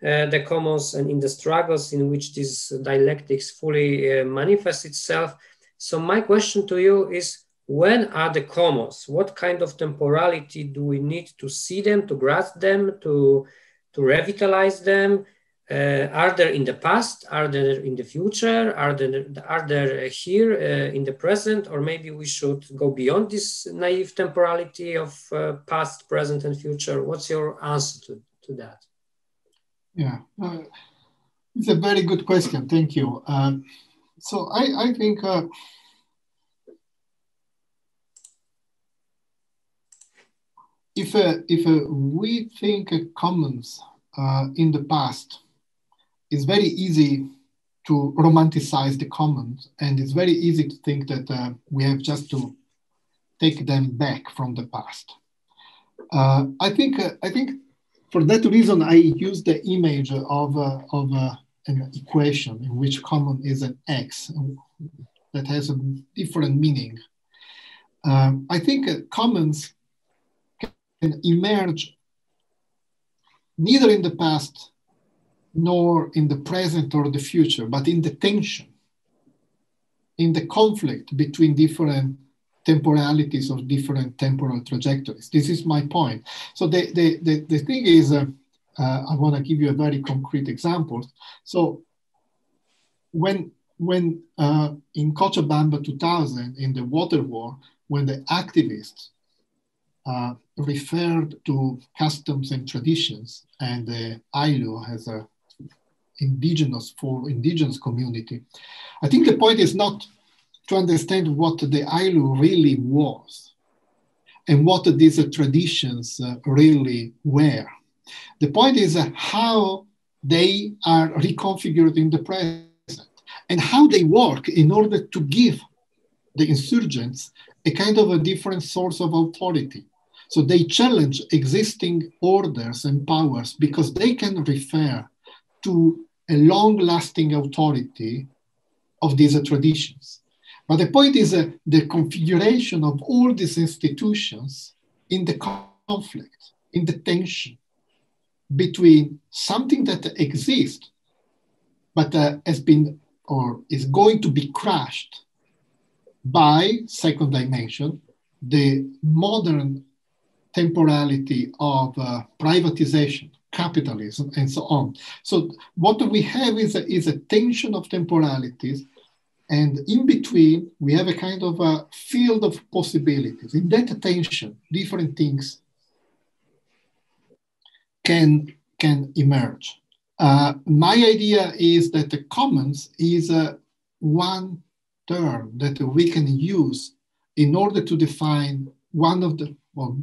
the commons, and in the struggles in which this dialectics fully manifests itself. So my question to you is, when are the commons? What kind of temporality do we need to see them, to grasp them, to revitalize them? Are there in the past? Are there in the future? Are there here in the present? Or maybe we should go beyond this naive temporality of past, present, and future? What's your answer to that? Yeah, it's a very good question. Thank you. So I think if we think commons in the past, it's very easy to romanticize the commons, and it's very easy to think that we have just to take them back from the past. I think for that reason, I use the image of an equation in which common is an x that has a different meaning. I think commons can emerge neither in the past nor in the present or the future, but in the tension, in the conflict between different temporalities or different temporal trajectories. This is my point. So the thing is, I want to give you a very concrete example. So when in Cochabamba 2000, in the water war, when the activists referred to customs and traditions, and the ILO has a indigenous community, I think the point is not to understand what the ILO really was and what these traditions really were. The point is how they are reconfigured in the present and how they work in order to give the insurgents a kind of a different source of authority. So they challenge existing orders and powers because they can refer to a long-lasting authority of these traditions. But the point is the configuration of all these institutions in the conflict, in the tension between something that exists, but has been or is going to be crushed by, second dimension, the modern temporality of privatization, capitalism, and so on. So what we have is a tension of temporalities, and in between, we have a kind of a field of possibilities. In that tension, different things can emerge. My idea is that the commons is one term that we can use in order to define one of the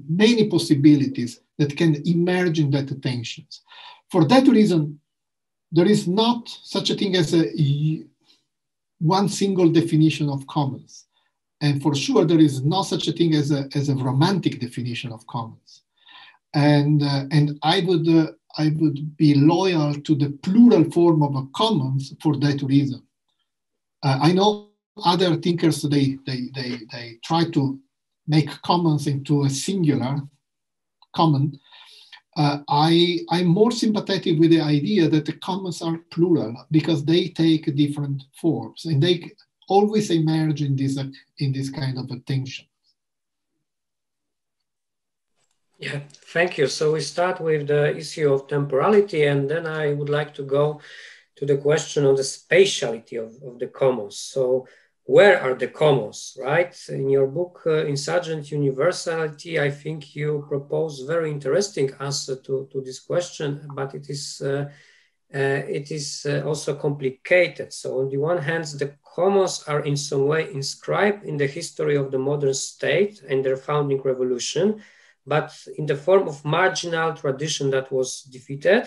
many possibilities that can emerge in that tensions. For that reason, there is not such a thing as one single definition of commons. And for sure, there is not such a thing as a romantic definition of commons. And I would be loyal to the plural form of a commons for that reason. I know other thinkers, they try to make commons into a singular common. I'm more sympathetic with the idea that the commons are plural because they take different forms and they always emerge in this kind of a tension. Yeah, thank you. So we start with the issue of temporality, and then I would like to go to the question of the spatiality of the commons. So where are the commons, right? In your book, Insurgent Universality, I think you propose very interesting answer to this question, but it is also complicated. So on the one hand, the commons are in some way inscribed in the history of the modern state and their founding revolution, but in the form of marginal tradition that was defeated.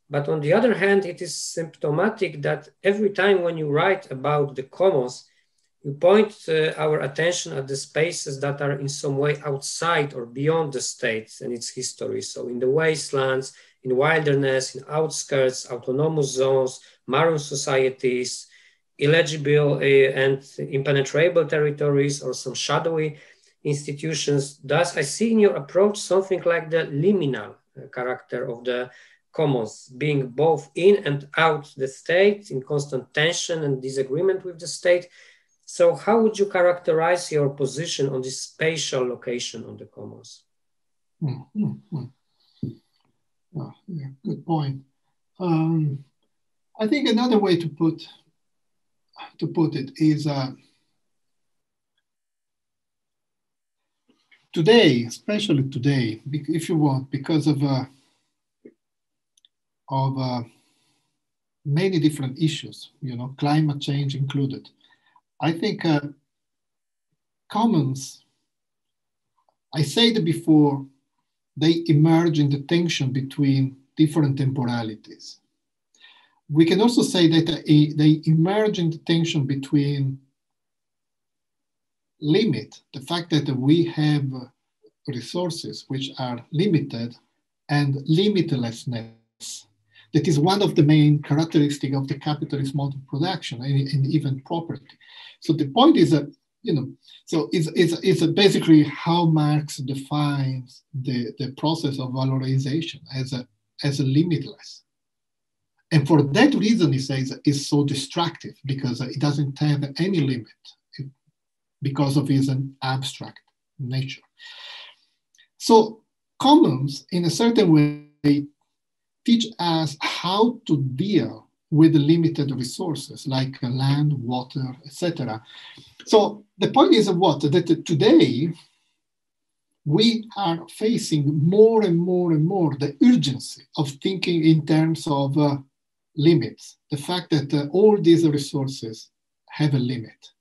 But on the other hand, it is symptomatic that every time when you write about the commons, you point our attention at the spaces that are in some way outside or beyond the state and its history. So in the wastelands, in wilderness, in outskirts, autonomous zones, maroon societies, illegible and impenetrable territories, or some shadowy institutions. Thus, I see in your approach something like the liminal character of the commons, being both in and out the state, in constant tension and disagreement with the state. So how would you characterize your position on this spatial location on the commons? Oh, yeah, good point. I think another way to put it is today, especially today, if you want, because of many different issues, climate change included. I think commons, I said before, they emerge in the tension between different temporalities. We can also say that they emerge in the tension between limit, the fact that we have resources which are limited, and limitlessness. That is one of the main characteristics of the capitalist mode of production and even property. So the point is that, so it's basically how Marx defines the process of valorization as a limitless. And for that reason, he says it's so destructive, because it doesn't have any limit because of its abstract nature. So commons, in a certain way, teach us how to deal with limited resources like land, water, etc. So the point is what? That today we are facing more and more and more the urgency of thinking in terms of limits. The fact that all these resources have a limit.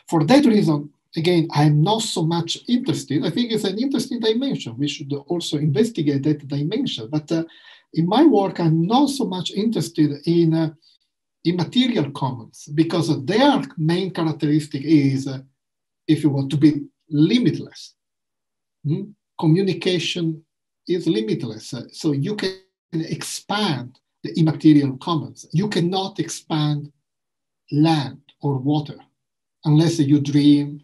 For that reason, again, I'm not so much interested. I think it's an interesting dimension. We should also investigate that dimension. But in my work, I'm not so much interested in immaterial commons, because their main characteristic is, if you want, to be limitless. Communication is limitless. So you can expand the immaterial commons. You cannot expand land or water unless you dream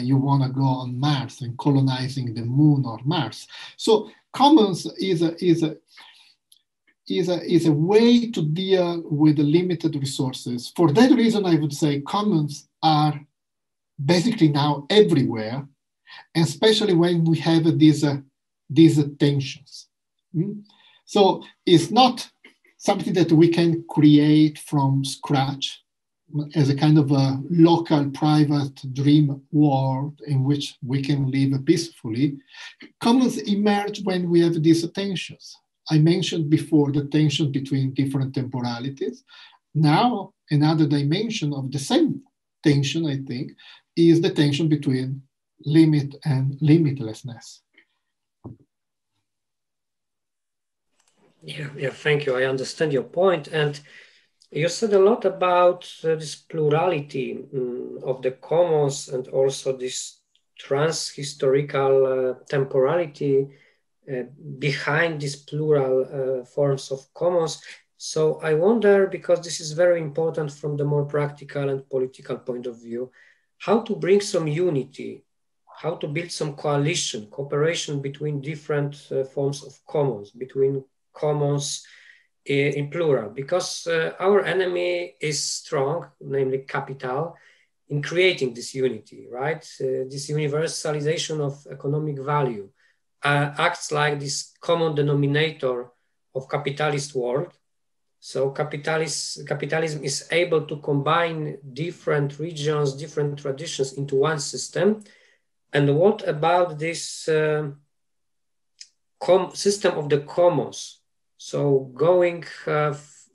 you want to go on Mars and colonizing the moon or Mars. So commons is a way to deal with the limited resources. For that reason, I would say commons are basically now everywhere, and especially when we have these tensions. So it's not something that we can create from scratch as a kind of a local private dream world in which we can live peacefully. Commons emerge when we have these tensions. I mentioned before the tension between different temporalities. Now, another dimension of the same tension, I think, is the tension between limit and limitlessness. Yeah, thank you. I understand your point. And you said a lot about this plurality of the commons, and also this trans-historical temporality behind these plural forms of commons. So I wonder, because this is very important from the more practical and political point of view, how to bring some unity, how to build some coalition, cooperation between different forms of commons, between commons in plural, because our enemy is strong, namely capital, in creating this unity, right? This universalization of economic value acts like this common denominator of capitalist world. So capitalism is able to combine different regions, different traditions into one system. And what about this system of the commons? So going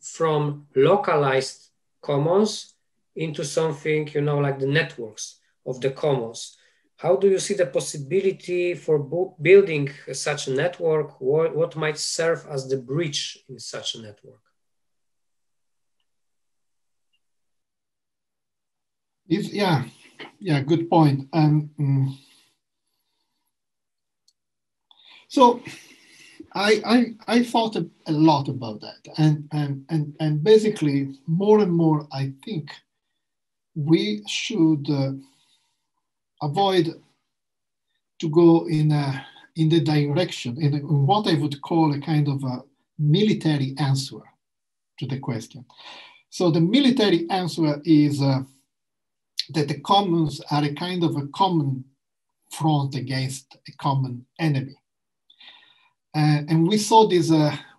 from localized commons into something, you know, like the networks of the commons. How do you see the possibility for building such a network? What might serve as the bridge in such a network? Yeah, good point. So I thought a lot about that, and basically more and more I think we should avoid to go in the direction in what I would call a kind of a military answer to the question. So the military answer is that the commons are a kind of a common front against a common enemy. And we saw this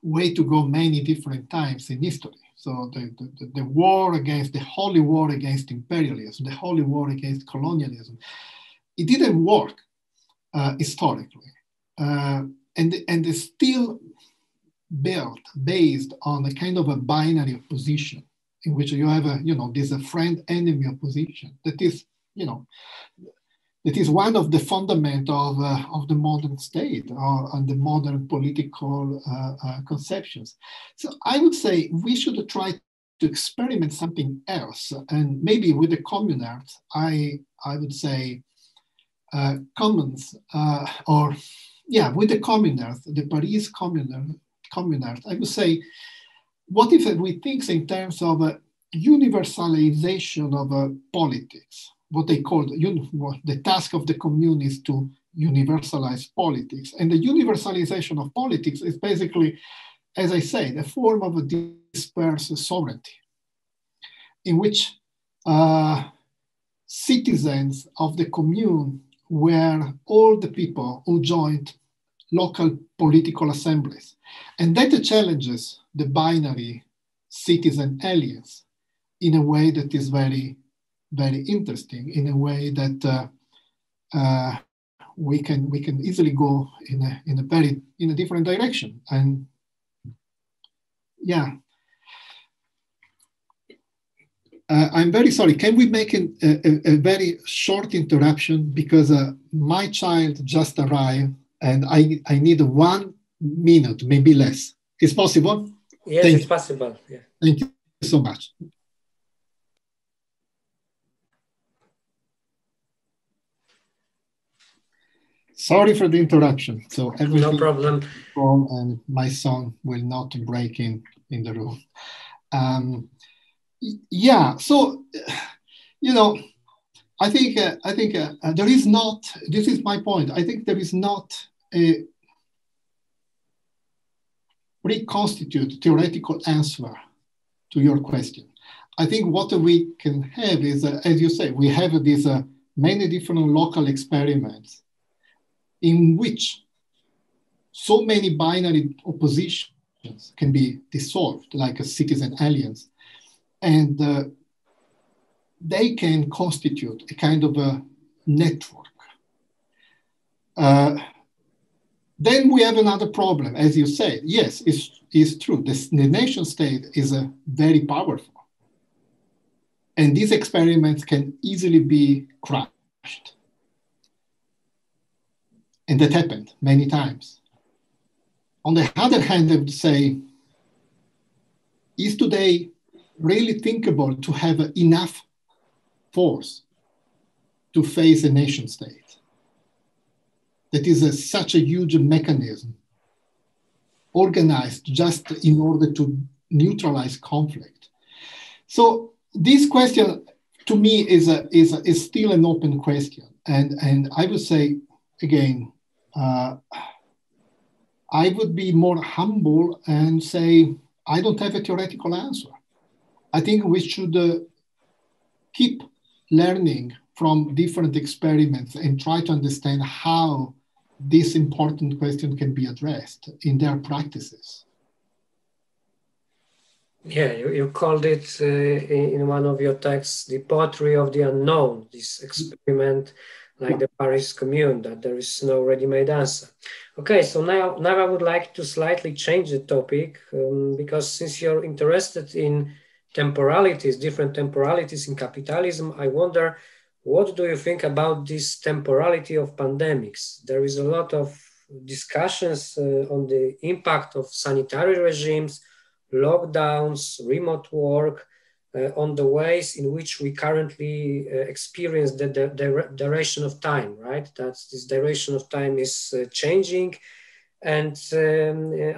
way to go many different times in history. So the war against, the holy war against imperialism, the holy war against colonialism, it didn't work historically. And it's still built based on a kind of a binary opposition in which you have there's a friend-enemy opposition that is, that is one of the fundamentals of the modern state and the modern political conceptions. So I would say we should try to experiment something else. And maybe with the communards, I would say commons, with the communards, the Paris communards, I would say, what if we think in terms of universalization of politics? What they call the task of the commune is to universalize politics. And the universalization of politics is basically, as I said, a form of a dispersed sovereignty in which citizens of the commune were all the people who joined local political assemblies. And that challenges the binary citizen aliens in a way that is very, very interesting, in a way that we can easily go in a different direction. And yeah, I'm very sorry. Can we make a very short interruption because my child just arrived and I need 1 minute, maybe less. Is possible? Yes, it's possible. Yeah. Thank you so much. Sorry for the interruption. So everything, no problem. And my son will not break in the room. Yeah. So I think there is not. This is my point. I think there is not a reconstitute theoretical answer to your question. I think what we can have is, as you say, we have these many different local experiments in which so many binary oppositions can be dissolved, like a citizen aliens, and they can constitute a kind of a network. Then we have another problem, as you said. Yes, it's true. The nation state is very powerful. And these experiments can easily be crushed. And that happened many times. On the other hand, I would say, is today really thinkable to have enough force to face a nation state? That is such a huge mechanism organized just in order to neutralize conflict. So this question, to me, is still an open question. And I would say, again, I would be more humble and say, I don't have a theoretical answer. I think we should keep learning from different experiments and try to understand how this important question can be addressed in their practices. Yeah, you called it in one of your texts the poetry of the unknown, this experiment like the Paris Commune, that there is no ready-made answer. Okay, so now I would like to slightly change the topic because since you're interested in temporalities, different temporalities in capitalism, I wonder what do you think about this temporality of pandemics? There is a lot of discussions on the impact of sanitary regimes, lockdowns, remote work, on the ways in which we currently experience the duration of time, right? That this duration of time is changing. And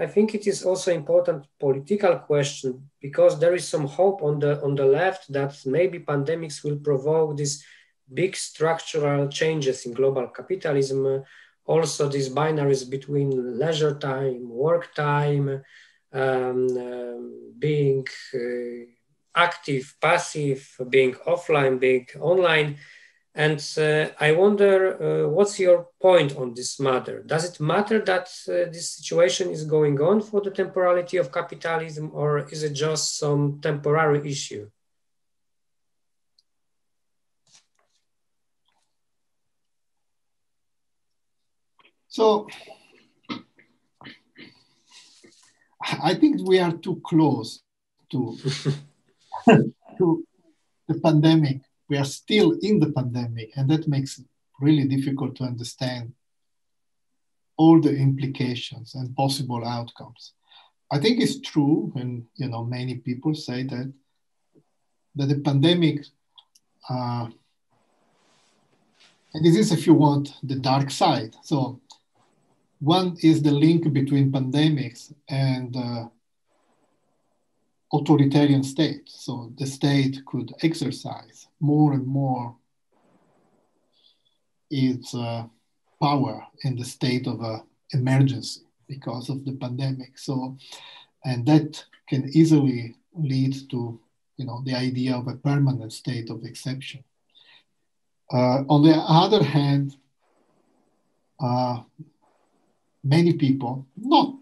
I think it is also important political question because there is some hope on the left that maybe pandemics will provoke these big structural changes in global capitalism. Also, these binaries between leisure time, work time, being active, passive, being offline, being online. And I wonder, what's your point on this matter? Does it matter that this situation is going on for the temporality of capitalism, or is it just some temporary issue? So I think we are too close to, to the pandemic. We are still in the pandemic, and that makes it really difficult to understand all the implications and possible outcomes. I think it's true, and many people say that the pandemic, and this is, if you want, the dark side. So one is the link between pandemics and authoritarian state. So the state could exercise more and more its power in the state of emergency because of the pandemic. So, and that can easily lead to, the idea of a permanent state of exception. On the other hand, many people, not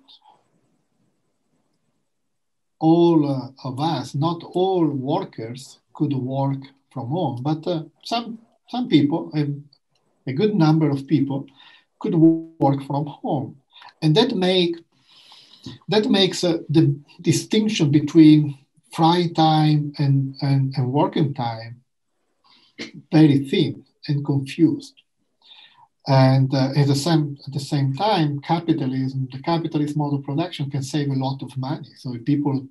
all of us, not all workers could work from home, but some people, a good number of people, could work from home, and that makes the distinction between free time and working time very thin and confused. And at the same time, the capitalist mode of production can save a lot of money. So people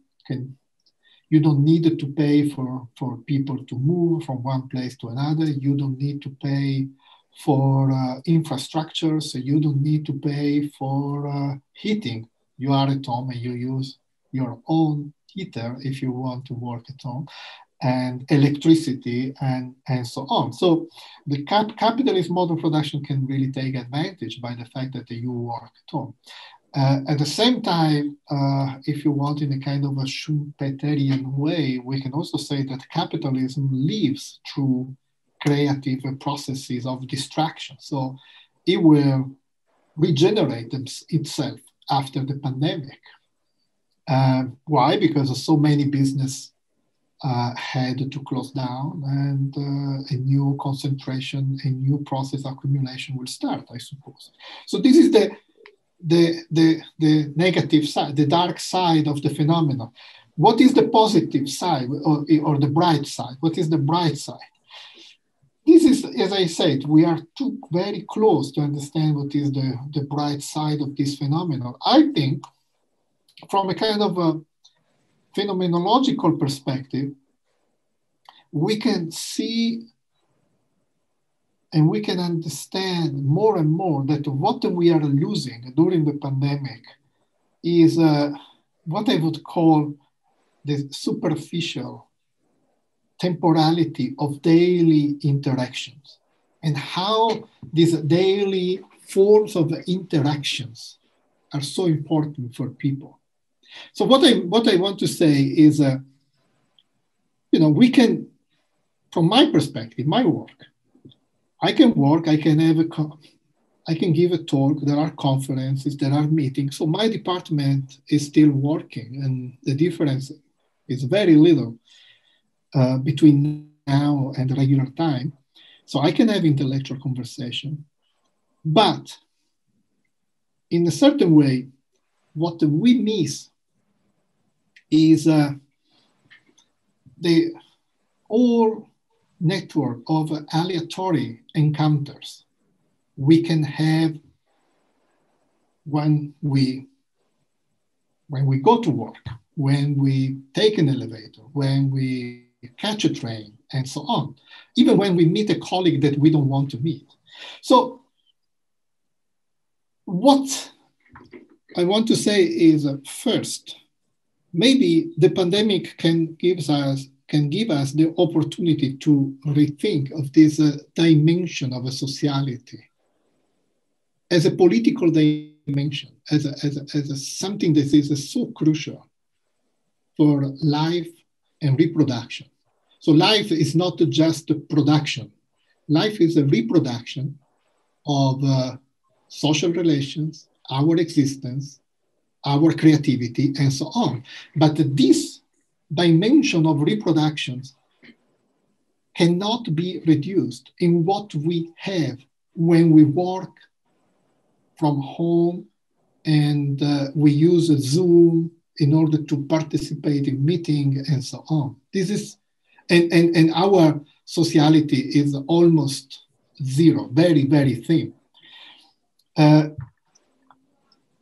you don't need to pay for people to move from one place to another. You don't need to pay for infrastructure. So you don't need to pay for heating. You are at home and you use your own heater if you want to work at home, and electricity and so on. So the capitalist model of production can really take advantage by the fact that you work at home. At the same time, if you want, in a kind of a Schumpeterian way, we can also say that capitalism lives through creative processes of distraction. So it will regenerate itself after the pandemic. Why? Because so many businesses had to close down, and a new concentration, a new process accumulation will start, I suppose. So this is the negative side, the dark side of the phenomenon. What is the positive side or the bright side? What is the bright side? This is, as I said, we are too very close to understand what is the bright side of this phenomenon. I think from a kind of a phenomenological perspective, we can see and we can understand more and more that what we are losing during the pandemic is what I would call the superficial temporality of daily interactions, and how these daily forms of interactions are so important for people. So what I want to say is, we can, from my perspective, my work, I can work, I can give a talk, there are conferences, there are meetings. So my department is still working, and the difference It's very little between now and regular time. So I can have intellectual conversation. But in a certain way, what we miss is the whole network of aleatory encounters we can have when we go to work, when we take an elevator, when we catch a train, and so on, even when we meet a colleague that we don't want to meet. So what I want to say is, first, maybe the pandemic can give us the opportunity to rethink of this dimension of a sociality as a political dimension, as something that is so crucial for life and reproduction. So life is not just production. Life is a reproduction of social relations, our existence, our creativity, and so on. But this dimension of reproductions cannot be reduced in what we have when we work from home and we use Zoom in order to participate in meeting and so on. This is, and our sociality is almost zero, very, very thin. At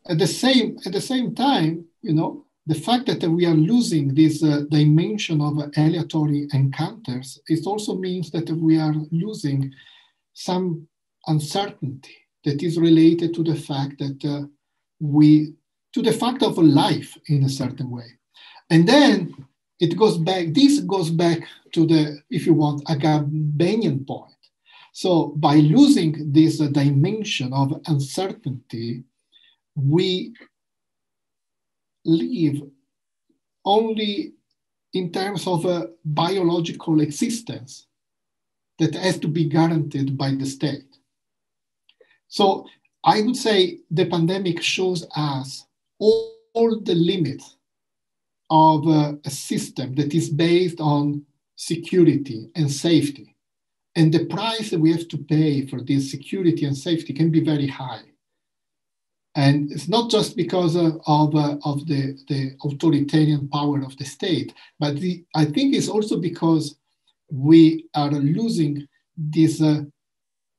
the same time, you know, the fact that we are losing this dimension of aleatory encounters, it also means that we are losing some uncertainty that is related to the fact that to the fact of life in a certain way. And then it goes back, this goes back to the, if you want, Agabenian point. So by losing this dimension of uncertainty, we live only in terms of a biological existence that has to be guaranteed by the state. So I would say the pandemic shows us all the limits of a system that is based on security and safety. And the price that we have to pay for this security and safety can be very high. And it's not just because of the authoritarian power of the state, but I think it's also because we are losing this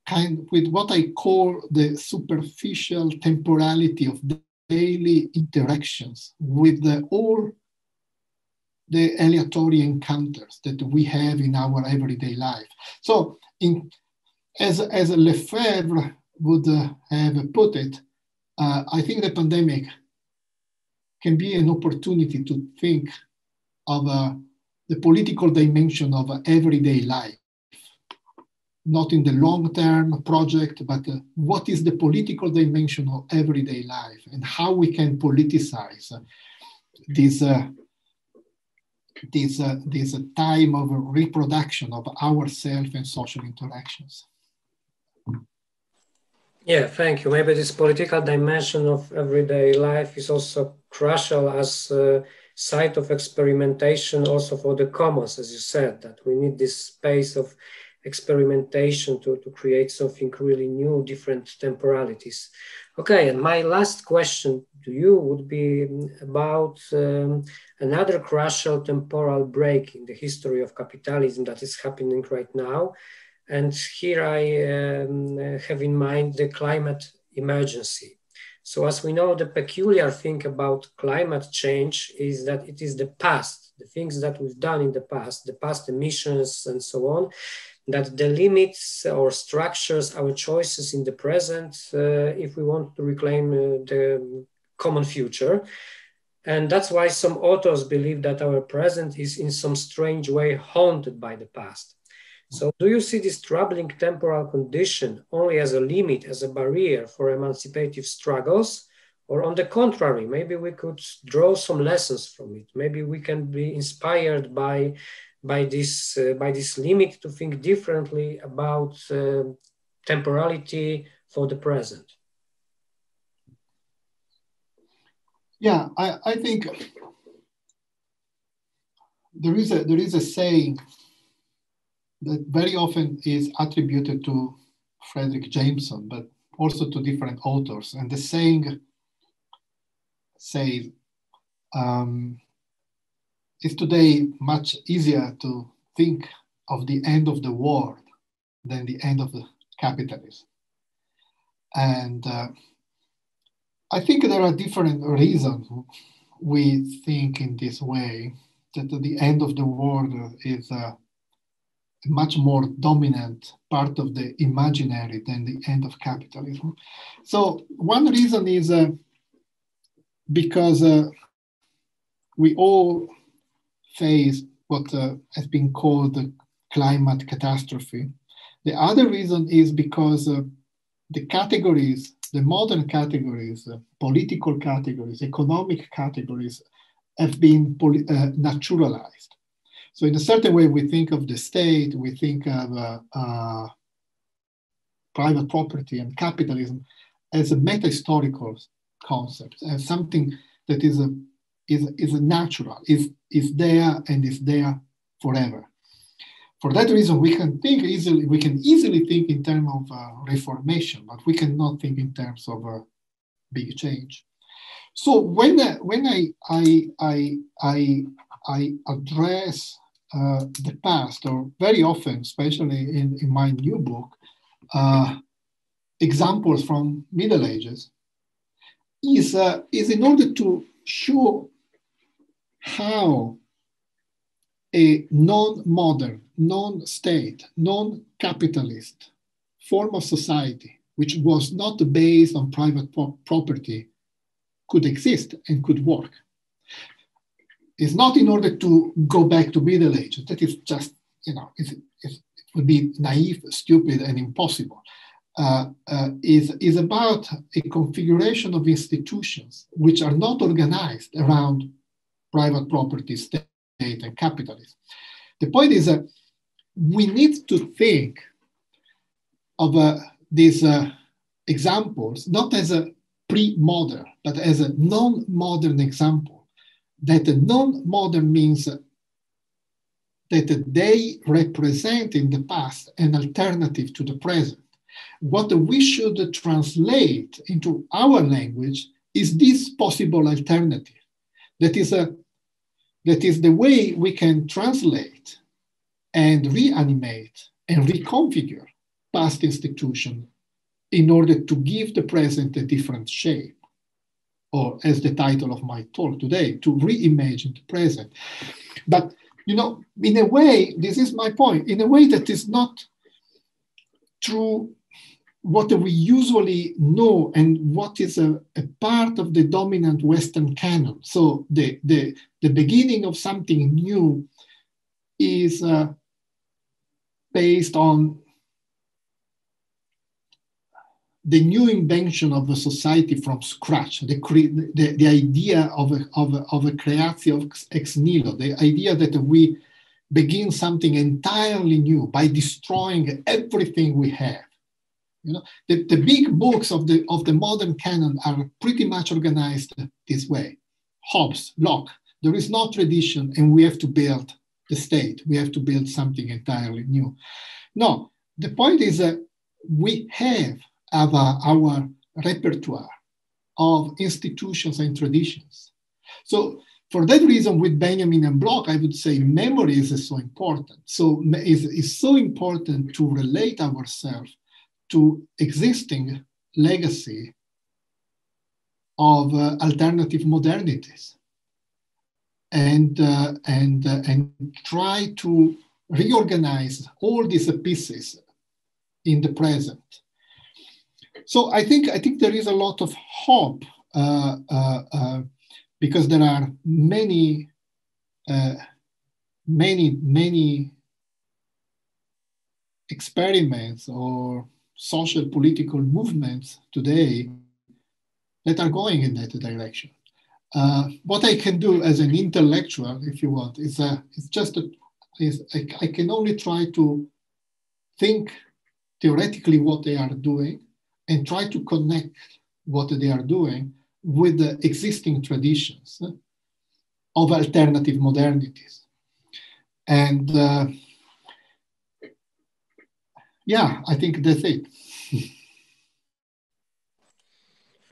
kind with what I call the superficial temporality of daily interactions with all the aleatory encounters that we have in our everyday life. So as Lefebvre would have put it, I think the pandemic can be an opportunity to think of the political dimension of everyday life, not in the long-term project, but what is the political dimension of everyday life and how we can politicize this time of reproduction of ourselves and social interactions. Yeah, thank you. Maybe this political dimension of everyday life is also crucial as a site of experimentation also for the commons, as you said, that we need this space of experimentation to create something really new, different temporalities. Okay, and my last question to you would be about another crucial temporal break in the history of capitalism that is happening right now. And here I have in mind the climate emergency. So as we know, the peculiar thing about climate change is that it is the past, the things that we've done in the past emissions and so on, that delimits or structures our choices in the present if we want to reclaim the common future. And that's why some authors believe that our present is in some strange way haunted by the past. So do you see this troubling temporal condition only as a limit, as a barrier for emancipative struggles? Or on the contrary, maybe we could draw some lessons from it. Maybe we can be inspired by this limit to think differently about temporality for the present. Yeah, I think there is a saying that very often is attributed to Frederick Jameson, but also to different authors. And the saying says, it's today much easier to think of the end of the world than the end of the capitalism. And I think there are different reasons we think in this way, that the end of the world is a much more dominant part of the imaginary than the end of capitalism. So one reason is because we all face what has been called the climate catastrophe. The other reason is because the categories, the modern categories, political categories, economic categories have been naturalized. So in a certain way, we think of the state, we think of private property and capitalism as a meta-historical concept, as something that is a natural, is there and is there forever. For that reason, we can easily think in terms of reformation, but we cannot think in terms of a big change. So when I address the past, or very often, especially in my new book, examples from Middle Ages, is in order to show how a non-modern, non-state, non-capitalist form of society, which was not based on private property, could exist and could work. It's not in order to go back to Middle Ages. That is just, it would be naive, stupid, and impossible. Is about a configuration of institutions which are not organized around private property, state, and capitalism. The point is that we need to think of these examples not as a pre-modern, but as a non-modern example. That a non-modern means that they represent in the past an alternative to the present. What we should translate into our language is this possible alternative. That is the way we can translate and reanimate and reconfigure past institutions in order to give the present a different shape. Or as the title of my talk today, to reimagine the present. But, in a way, this is my point, in a way that is not true what we usually know and what is a part of the dominant Western canon. So the beginning of something new is based on the new invention of a society from scratch, the idea of a creatio ex nihilo, the idea that we begin something entirely new by destroying everything we have. The big books of the modern canon are pretty much organized this way. Hobbes, Locke, there is no tradition and we have to build the state. We have to build something entirely new. No, the point is that we have our repertoire of institutions and traditions. So for that reason, with Benjamin and Bloch, I would say memory is so important. So it's so important to relate ourselves to existing legacy of alternative modernities and try to reorganize all these pieces in the present. So I think there is a lot of hope because there are many experiments or social political movements today that are going in that direction. What I can do as an intellectual, if you want, is I can only try to think theoretically what they are doing and try to connect what they are doing with the existing traditions of alternative modernities. And yeah, I think that's it.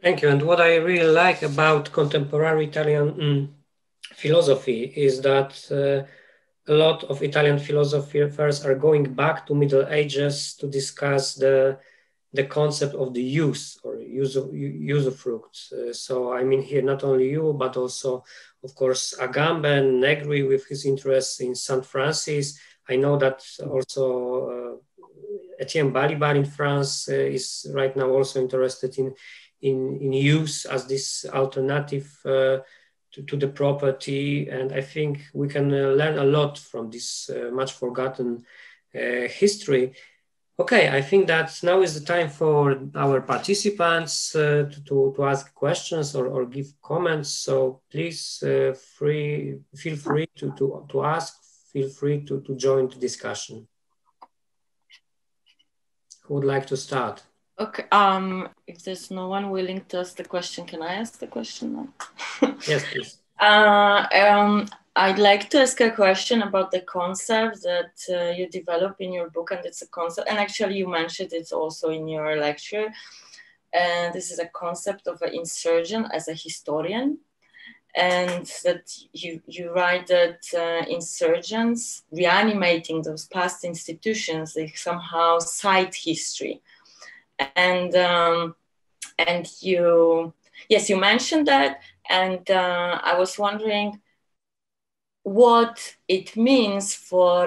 Thank you. And what I really like about contemporary Italian philosophy is that a lot of Italian philosophers are going back to Middle Ages to discuss the concept of the use or usufruct. So I mean here not only you, but also, of course, Agamben, Negri with his interest in St. Francis. I know that also Etienne Balibar in France is right now also interested in use as this alternative to the property. And I think we can learn a lot from this much forgotten history. Okay, I think that now is the time for our participants to ask questions or give comments. So please feel free to ask, feel free to join the discussion. Who would like to start? Okay, if there's no one willing to ask the question, can I ask the question now? Yes, please. I'd like to ask a question about the concept that you develop in your book, and it's a concept, and actually you mentioned it also in your lecture. And this is a concept of an insurgent as a historian, and that you write that insurgents reanimating those past institutions, they somehow cite history. And you mentioned that, and I was wondering what it means for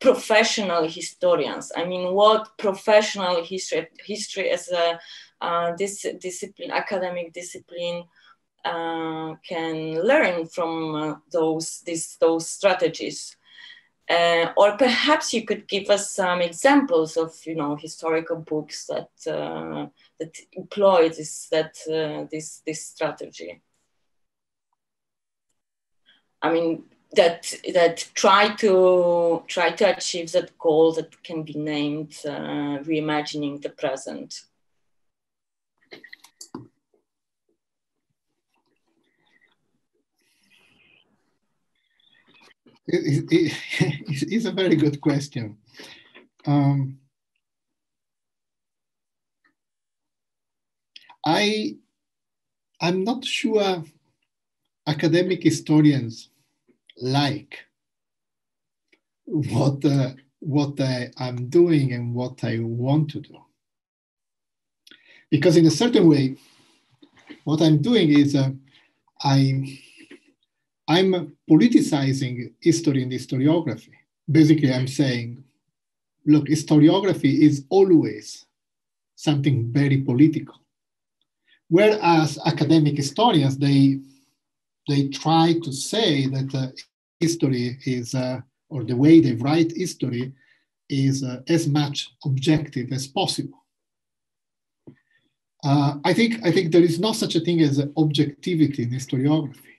professional historians. I mean, what professional history as a discipline, academic discipline, can learn from those strategies. Or perhaps you could give us some examples of, historical books that employ this strategy. I mean, that try to achieve that goal that can be named reimagining the present. It's a very good question. I'm not sure academic historians like what I'm doing and what I want to do. Because in a certain way, what I'm doing is I'm politicizing history and historiography. Basically, I'm saying, look, historiography is always something very political. Whereas academic historians, they try to say that history is, or the way they write history is as much objective as possible. I think there is no such a thing as objectivity in historiography.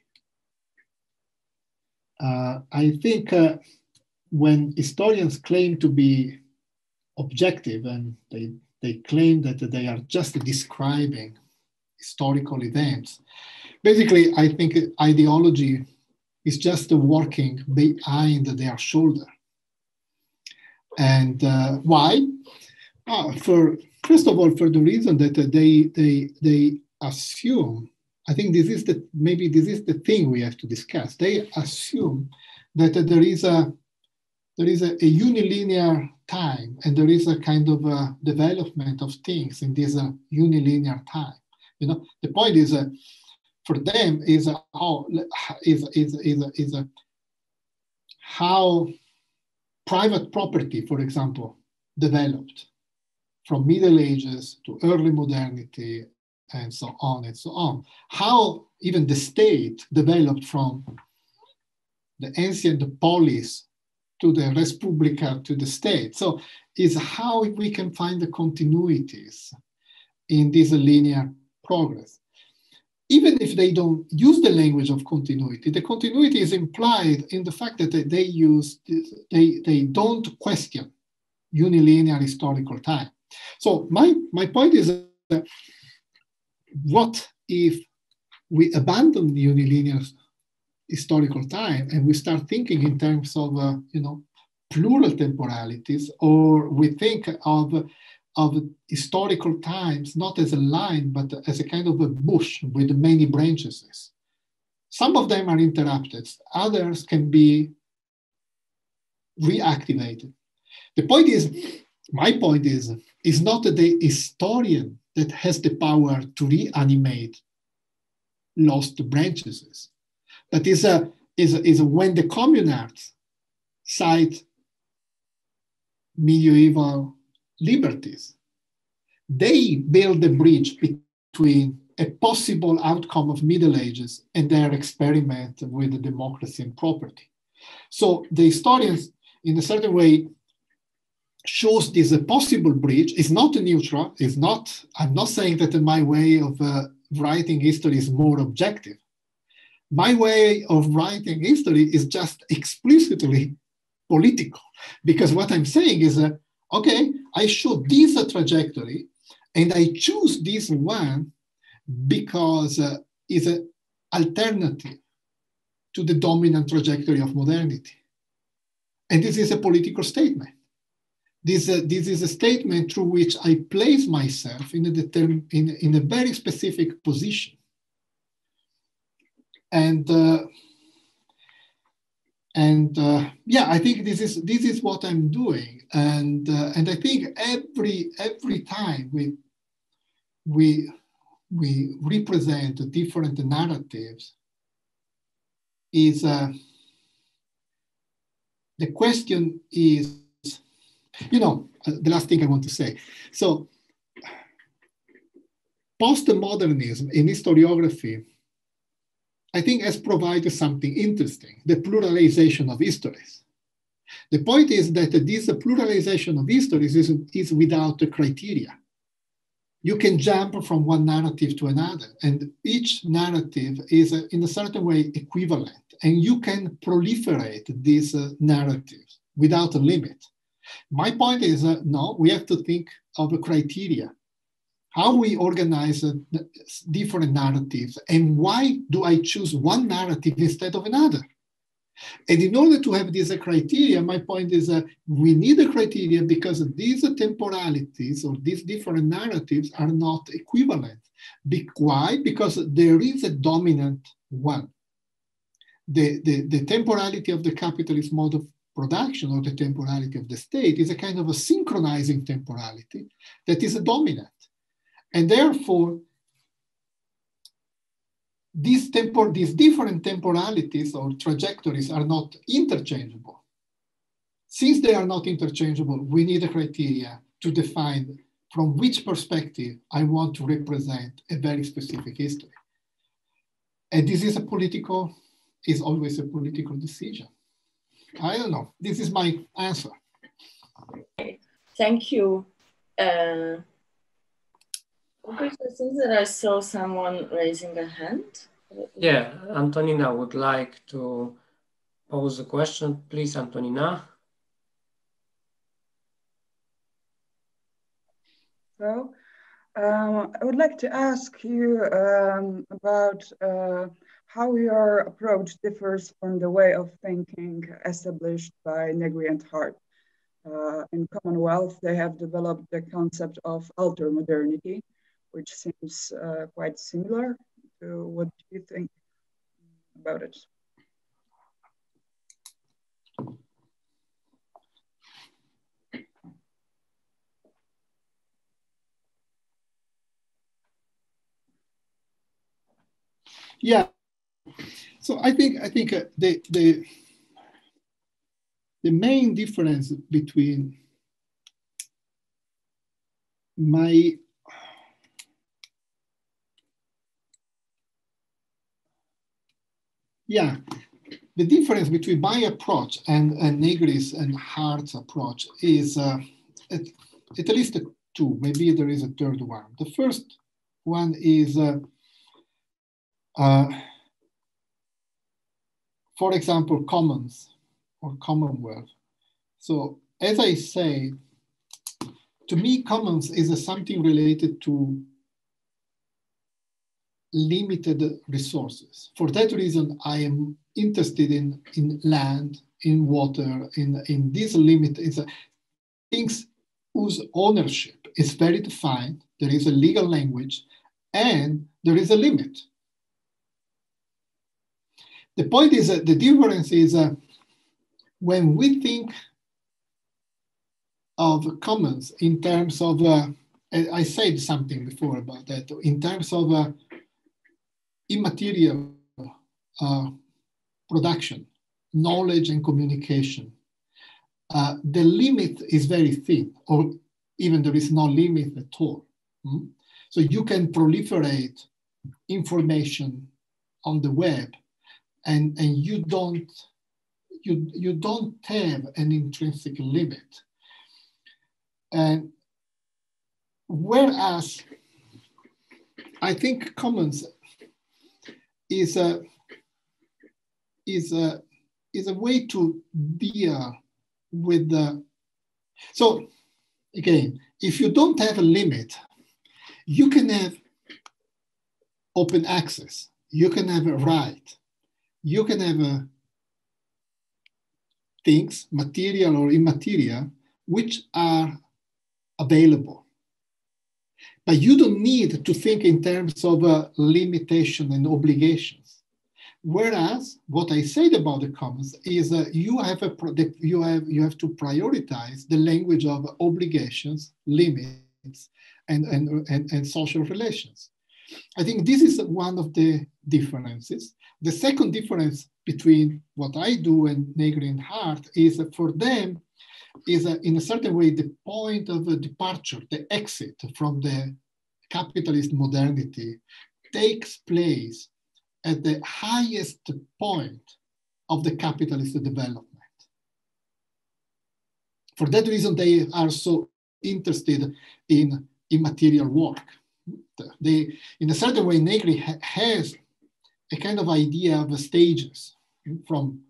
I think when historians claim to be objective and they claim that they are just describing historical events, basically, I think ideology is just working behind their shoulder. And why? First of all, for the reason that they assume, I think maybe this is the thing we have to discuss. They assume that there is a unilinear time, and there is a kind of development of things in this unilinear time. The point is for them is how private property, for example, developed from Middle Ages to early modernity, and so on and so on. How even the state developed from the ancient polis to the Respublica to the state. So is how we can find the continuities in this linear progress. Even if they don't use the language of continuity, the continuity is implied in the fact that they don't question unilinear historical time. So my point is that what if we abandon the unilinear historical time, and we start thinking in terms of, plural temporalities, or we think of historical times not as a line, but as a kind of a bush with many branches. Some of them are interrupted, others can be reactivated. My point is not the historian that has the power to reanimate lost branches, but is when the communards cite medieval liberties, they build the bridge between a possible outcome of Middle Ages and their experiment with the democracy and property. So the historians, in a certain way, shows this a possible bridge. Is not neutral. I'm not saying that my way of writing history is more objective. My way of writing history is just explicitly political, because what I'm saying is, okay, I show this trajectory, and I choose this one because it's an alternative to the dominant trajectory of modernity. And this is a political statement. This is a statement through which I place myself in a very specific position. And I think this is what I'm doing. And I think every time we represent different narratives, is the question is, the last thing I want to say. So postmodernism in historiography, I think, has provided something interesting, the pluralization of histories. The point is that this pluralization of histories is without a criteria. You can jump from one narrative to another, and each narrative is in a certain way equivalent, and you can proliferate these narratives without a limit. My point is, no, we have to think of a criteria. How we organize different narratives, and why do I choose one narrative instead of another? And in order to have this criteria, my point is that we need a criteria because these temporalities or these different narratives are not equivalent. Why? Because there is a dominant one. The temporality of the capitalist mode of production, or the temporality of the state, is a kind of a synchronizing temporality that is a dominant. And therefore, these different temporalities or trajectories are not interchangeable. Since they are not interchangeable, we need a criteria to define from which perspective I want to represent a very specific history. And this is always a political decision. I don't know. This is my answer. Thank you. Okay, so I think that I saw someone raising a hand. Yeah, Antonina would like to pose a question. Please, Antonina. So, I would like to ask you about how your approach differs from the way of thinking established by Negri and Hart. In Commonwealth, they have developed the concept of alter modernity, which seems quite similar to what you think about it. Yeah. So I think the main difference between the difference between my approach and Negri's and Hart's approach is at least two. Maybe there is a third one. The first one is, for example, commons or commonwealth. So as I say, to me, commons is something related to limited resources. For that reason, I am interested in land, in water, in these limited things whose ownership is very defined. There is a legal language and there is a limit. The point is that the difference is when we think of commons in terms of, I said something before about that, in terms of immaterial production, knowledge and communication, the limit is very thin, or even there is no limit at all. So you can proliferate information on the web, and you don't have an intrinsic limit. And whereas I think commons is a way to deal with the, so again, if you don't have a limit, you can have open access, you can have a right, you can have things, material or immaterial, which are available. But you don't need to think in terms of limitation and obligations. Whereas what I said about the commons is you have to prioritize the language of obligations, limits, and social relations. I think this is one of the differences. The second difference between what I do and Negri and Hart is that for them is in a certain way the point of a departure, the exit from the capitalist modernity takes place at the highest point of the capitalist development. For that reason, they are so interested in immaterial work. They, in a certain way, Negri has a kind of idea of stages from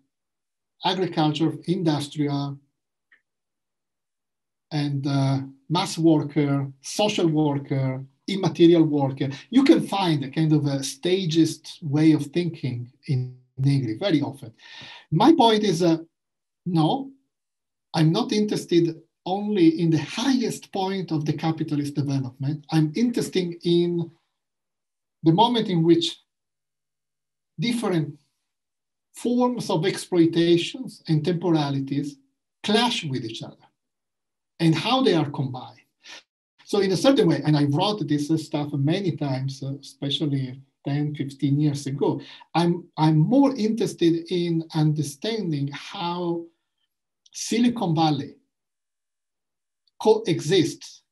agriculture, industrial, and mass worker, social worker, immaterial worker. You can find a kind of a stagist way of thinking in Negri very often. My point is, no, I'm not interested only in the highest point of the capitalist development. I'm interested in the moment in which different forms of exploitations and temporalities clash with each other and how they are combined. So in a certain way, and I wrote this stuff many times, especially 10, 15 years ago, I'm more interested in understanding how Silicon Valley coexists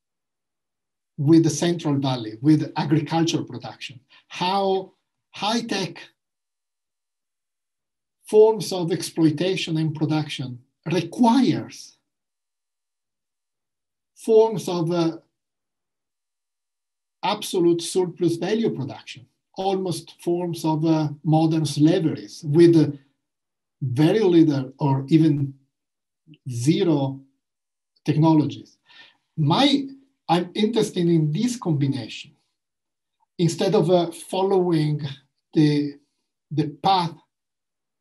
with the Central Valley, with agricultural production, how high-tech forms of exploitation and production requires forms of absolute surplus value production, almost forms of modern slaveries with very little or even zero technologies. I'm interested in this combination instead of following the path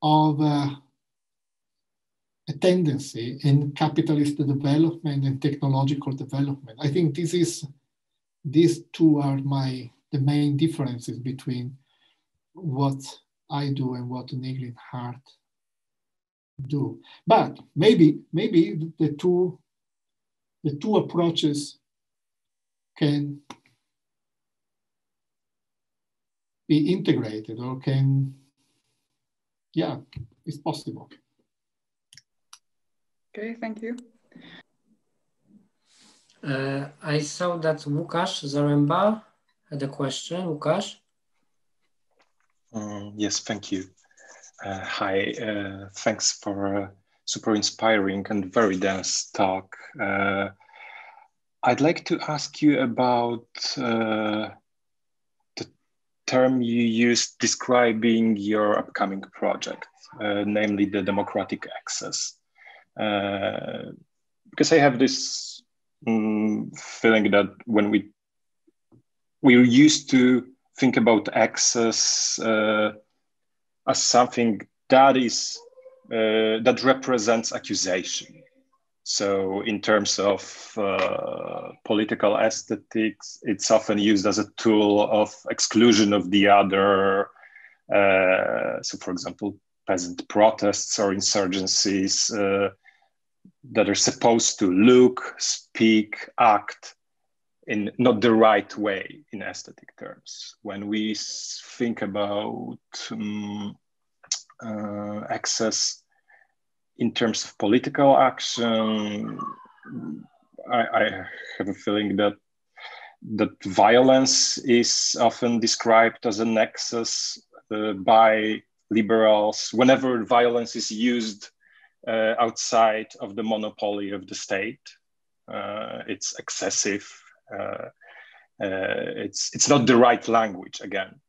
of a tendency in capitalist development and technological development. I think these two are the main differences between what I do and what Negri and Hart do. But maybe the two approaches can be integrated or can, yeah, it's possible. Okay, thank you. I saw that Łukasz Zaremba had a question. Łukasz? Yes, thank you. Hi, thanks for a super inspiring and very dense talk. I'd like to ask you about the term you used describing your upcoming project, namely the democratic access. Because I have this feeling that when we're used to think about excess as something that is that represents accusation. So in terms of political aesthetics, it's often used as a tool of exclusion of the other. So for example, peasant protests or insurgencies that are supposed to look, speak, act in not the right way in aesthetic terms. When we think about excess in terms of political action, I have a feeling that violence is often described as a nexus by liberals whenever violence is used outside of the monopoly of the state. It's excessive. It's not the right language. Again,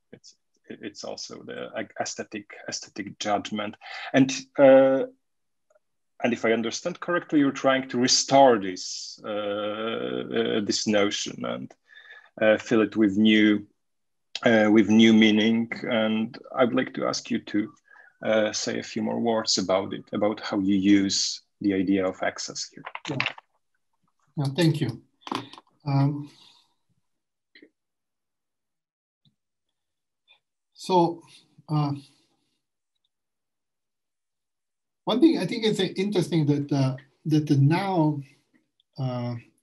it's also the aesthetic judgment. And if I understand correctly, you're trying to restore this this notion and fill it with new meaning. And I'd like to ask you to say a few more words about it, about how you use the idea of excess here. Yeah, thank you. One thing I think is interesting that now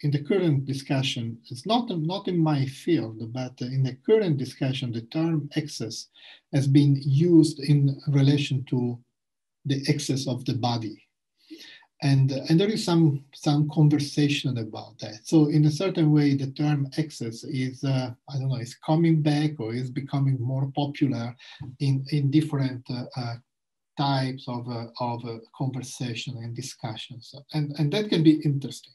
in the current discussion, it's not in my field, but in the current discussion, the term excess has been used in relation to the excess of the body. And there is some conversation about that. So in a certain way, the term excess is, I don't know, is coming back or is becoming more popular in different types of conversation and discussions. And that can be interesting.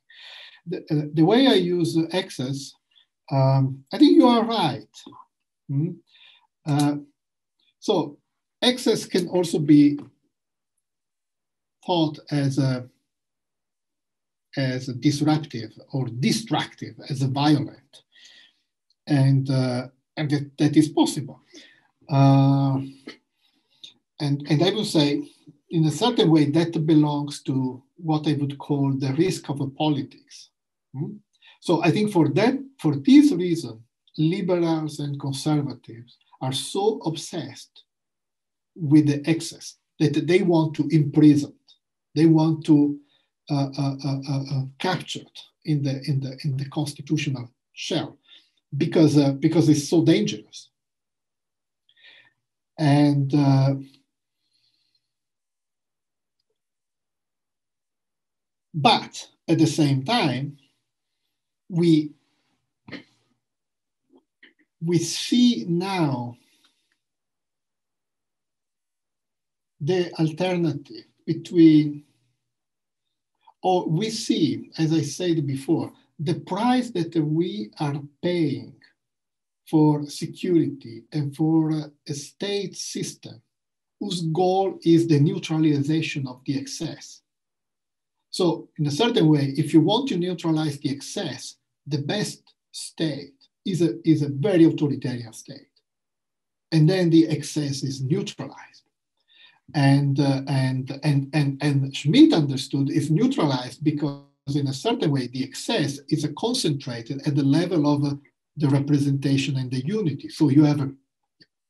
The way I use excess, I think you are right. So excess can also be thought as a disruptive or destructive, as a violent, and that is possible. And I would say, in a certain way, that belongs to what I would call the risk of a politics. So I think for this reason, liberals and conservatives are so obsessed with the excess that they want to imprison. They want to capture it in the constitutional shell because it's so dangerous. And but at the same time, we see now the alternative between, or we see, as I said before, the price that we are paying for security and for a state system whose goal is the neutralization of the excess. So in a certain way, if you want to neutralize the excess, the best state is a very authoritarian state. And then the excess is neutralized. And Schmitt understood it's neutralized because in a certain way, the excess is concentrated at the level of the representation and the unity. So you have a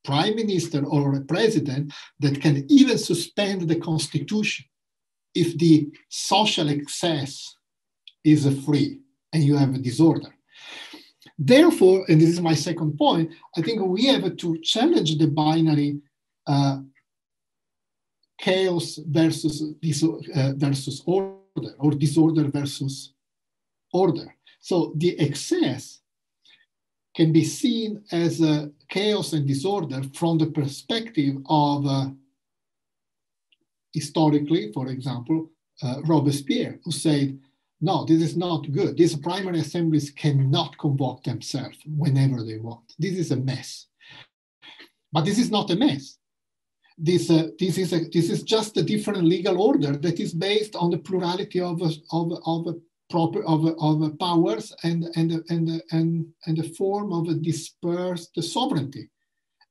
prime minister or a president that can even suspend the constitution if the social excess is free and you have a disorder. Therefore, and this is my second point, I think we have to challenge the binary chaos versus order, or disorder versus order. So the excess can be seen as a chaos and disorder from the perspective of historically, for example, Robespierre, who said, no, this is not good. These primary assemblies cannot convoke themselves whenever they want. This is a mess. But this is not a mess. This is just a different legal order that is based on the plurality of powers and the form of a dispersed sovereignty.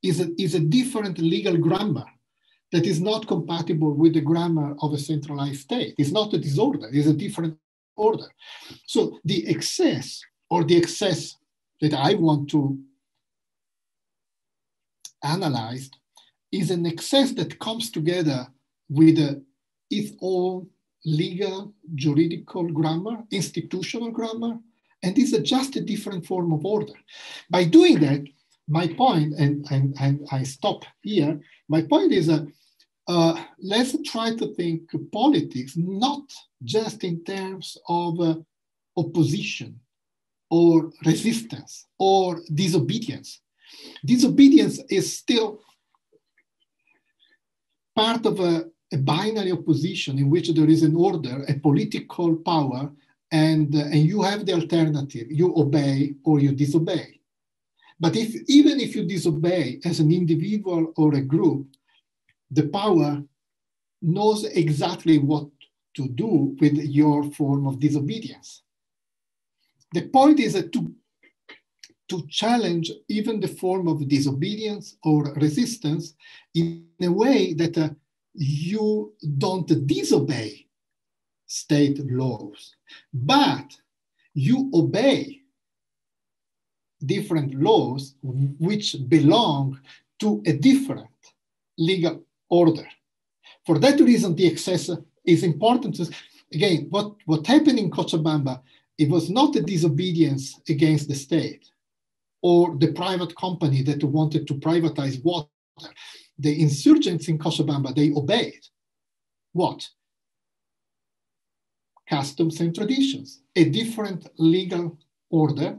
is a different legal grammar that is not compatible with the grammar of a centralized state. It's not a disorder, it's a different order. So the excess that I want to analyze is an excess that comes together with its own legal, juridical grammar, institutional grammar, and is just a different form of order. By doing that, my point, and I stop here, my point is let's try to think politics not just in terms of opposition or resistance or disobedience. Disobedience is still part of a binary opposition in which there is an order, a political power, and you have the alternative. You obey or you disobey. But even if you disobey as an individual or a group, the power knows exactly what to do with your form of disobedience. The point is to challenge even the form of disobedience or resistance in a way that you don't disobey state laws, but you obey different laws which belong to a different legal order. For that reason, the excess is important. Again, what happened in Cochabamba, it was not a disobedience against the state or the private company that wanted to privatize water. The insurgents in Cochabamba, they obeyed what? Customs and traditions, a different legal order,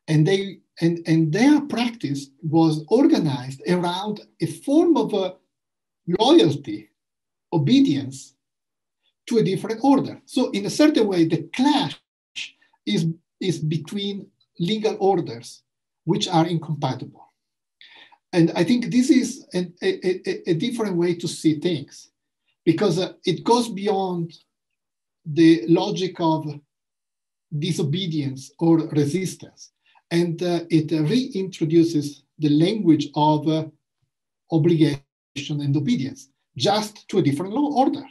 and their practice was organized around a form of loyalty, obedience to a different order. So in a certain way, the clash is between legal orders which are incompatible. And I think this is a different way to see things, because it goes beyond the logic of disobedience or resistance. And it reintroduces the language of obligation and obedience, just to a different law order.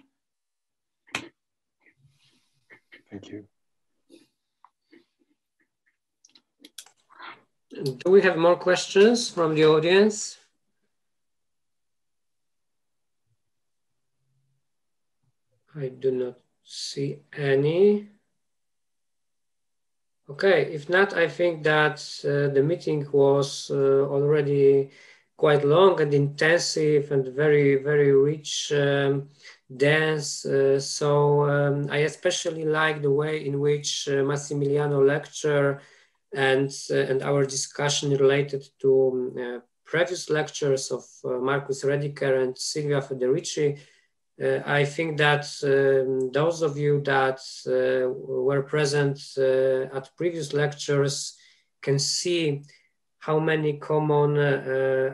Thank you. Do we have more questions from the audience? I do not see any. Okay, if not, I think that the meeting was already quite long and intensive and very, very rich, dense. So I especially like the way in which Massimiliano lecture and our discussion related to previous lectures of Marcus Rediker and Silvia Federici. I think that those of you that were present at previous lectures can see how many common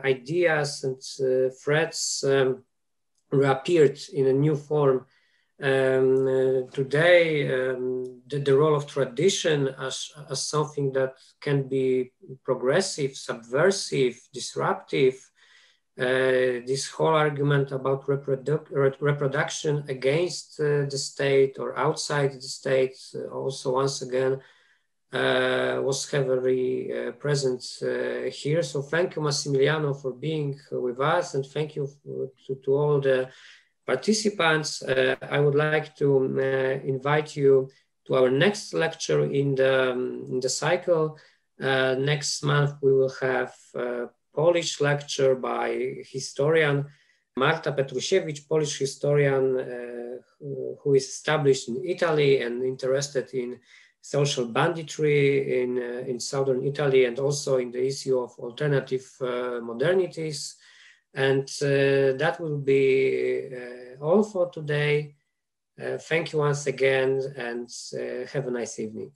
ideas and threads reappeared in a new form. Today, the role of tradition as something that can be progressive, subversive, disruptive, this whole argument about reproduction against the state or outside the state also once again was heavily present here. So thank you, Massimiliano, for being with us, and thank you to all the participants. I would like to invite you to our next lecture in the cycle. Next month we will have Polish lecture by historian Marta Petrusiewicz, Polish historian who is established in Italy and interested in social banditry in southern Italy and also in the issue of alternative modernities. And that will be all for today. Thank you once again and have a nice evening.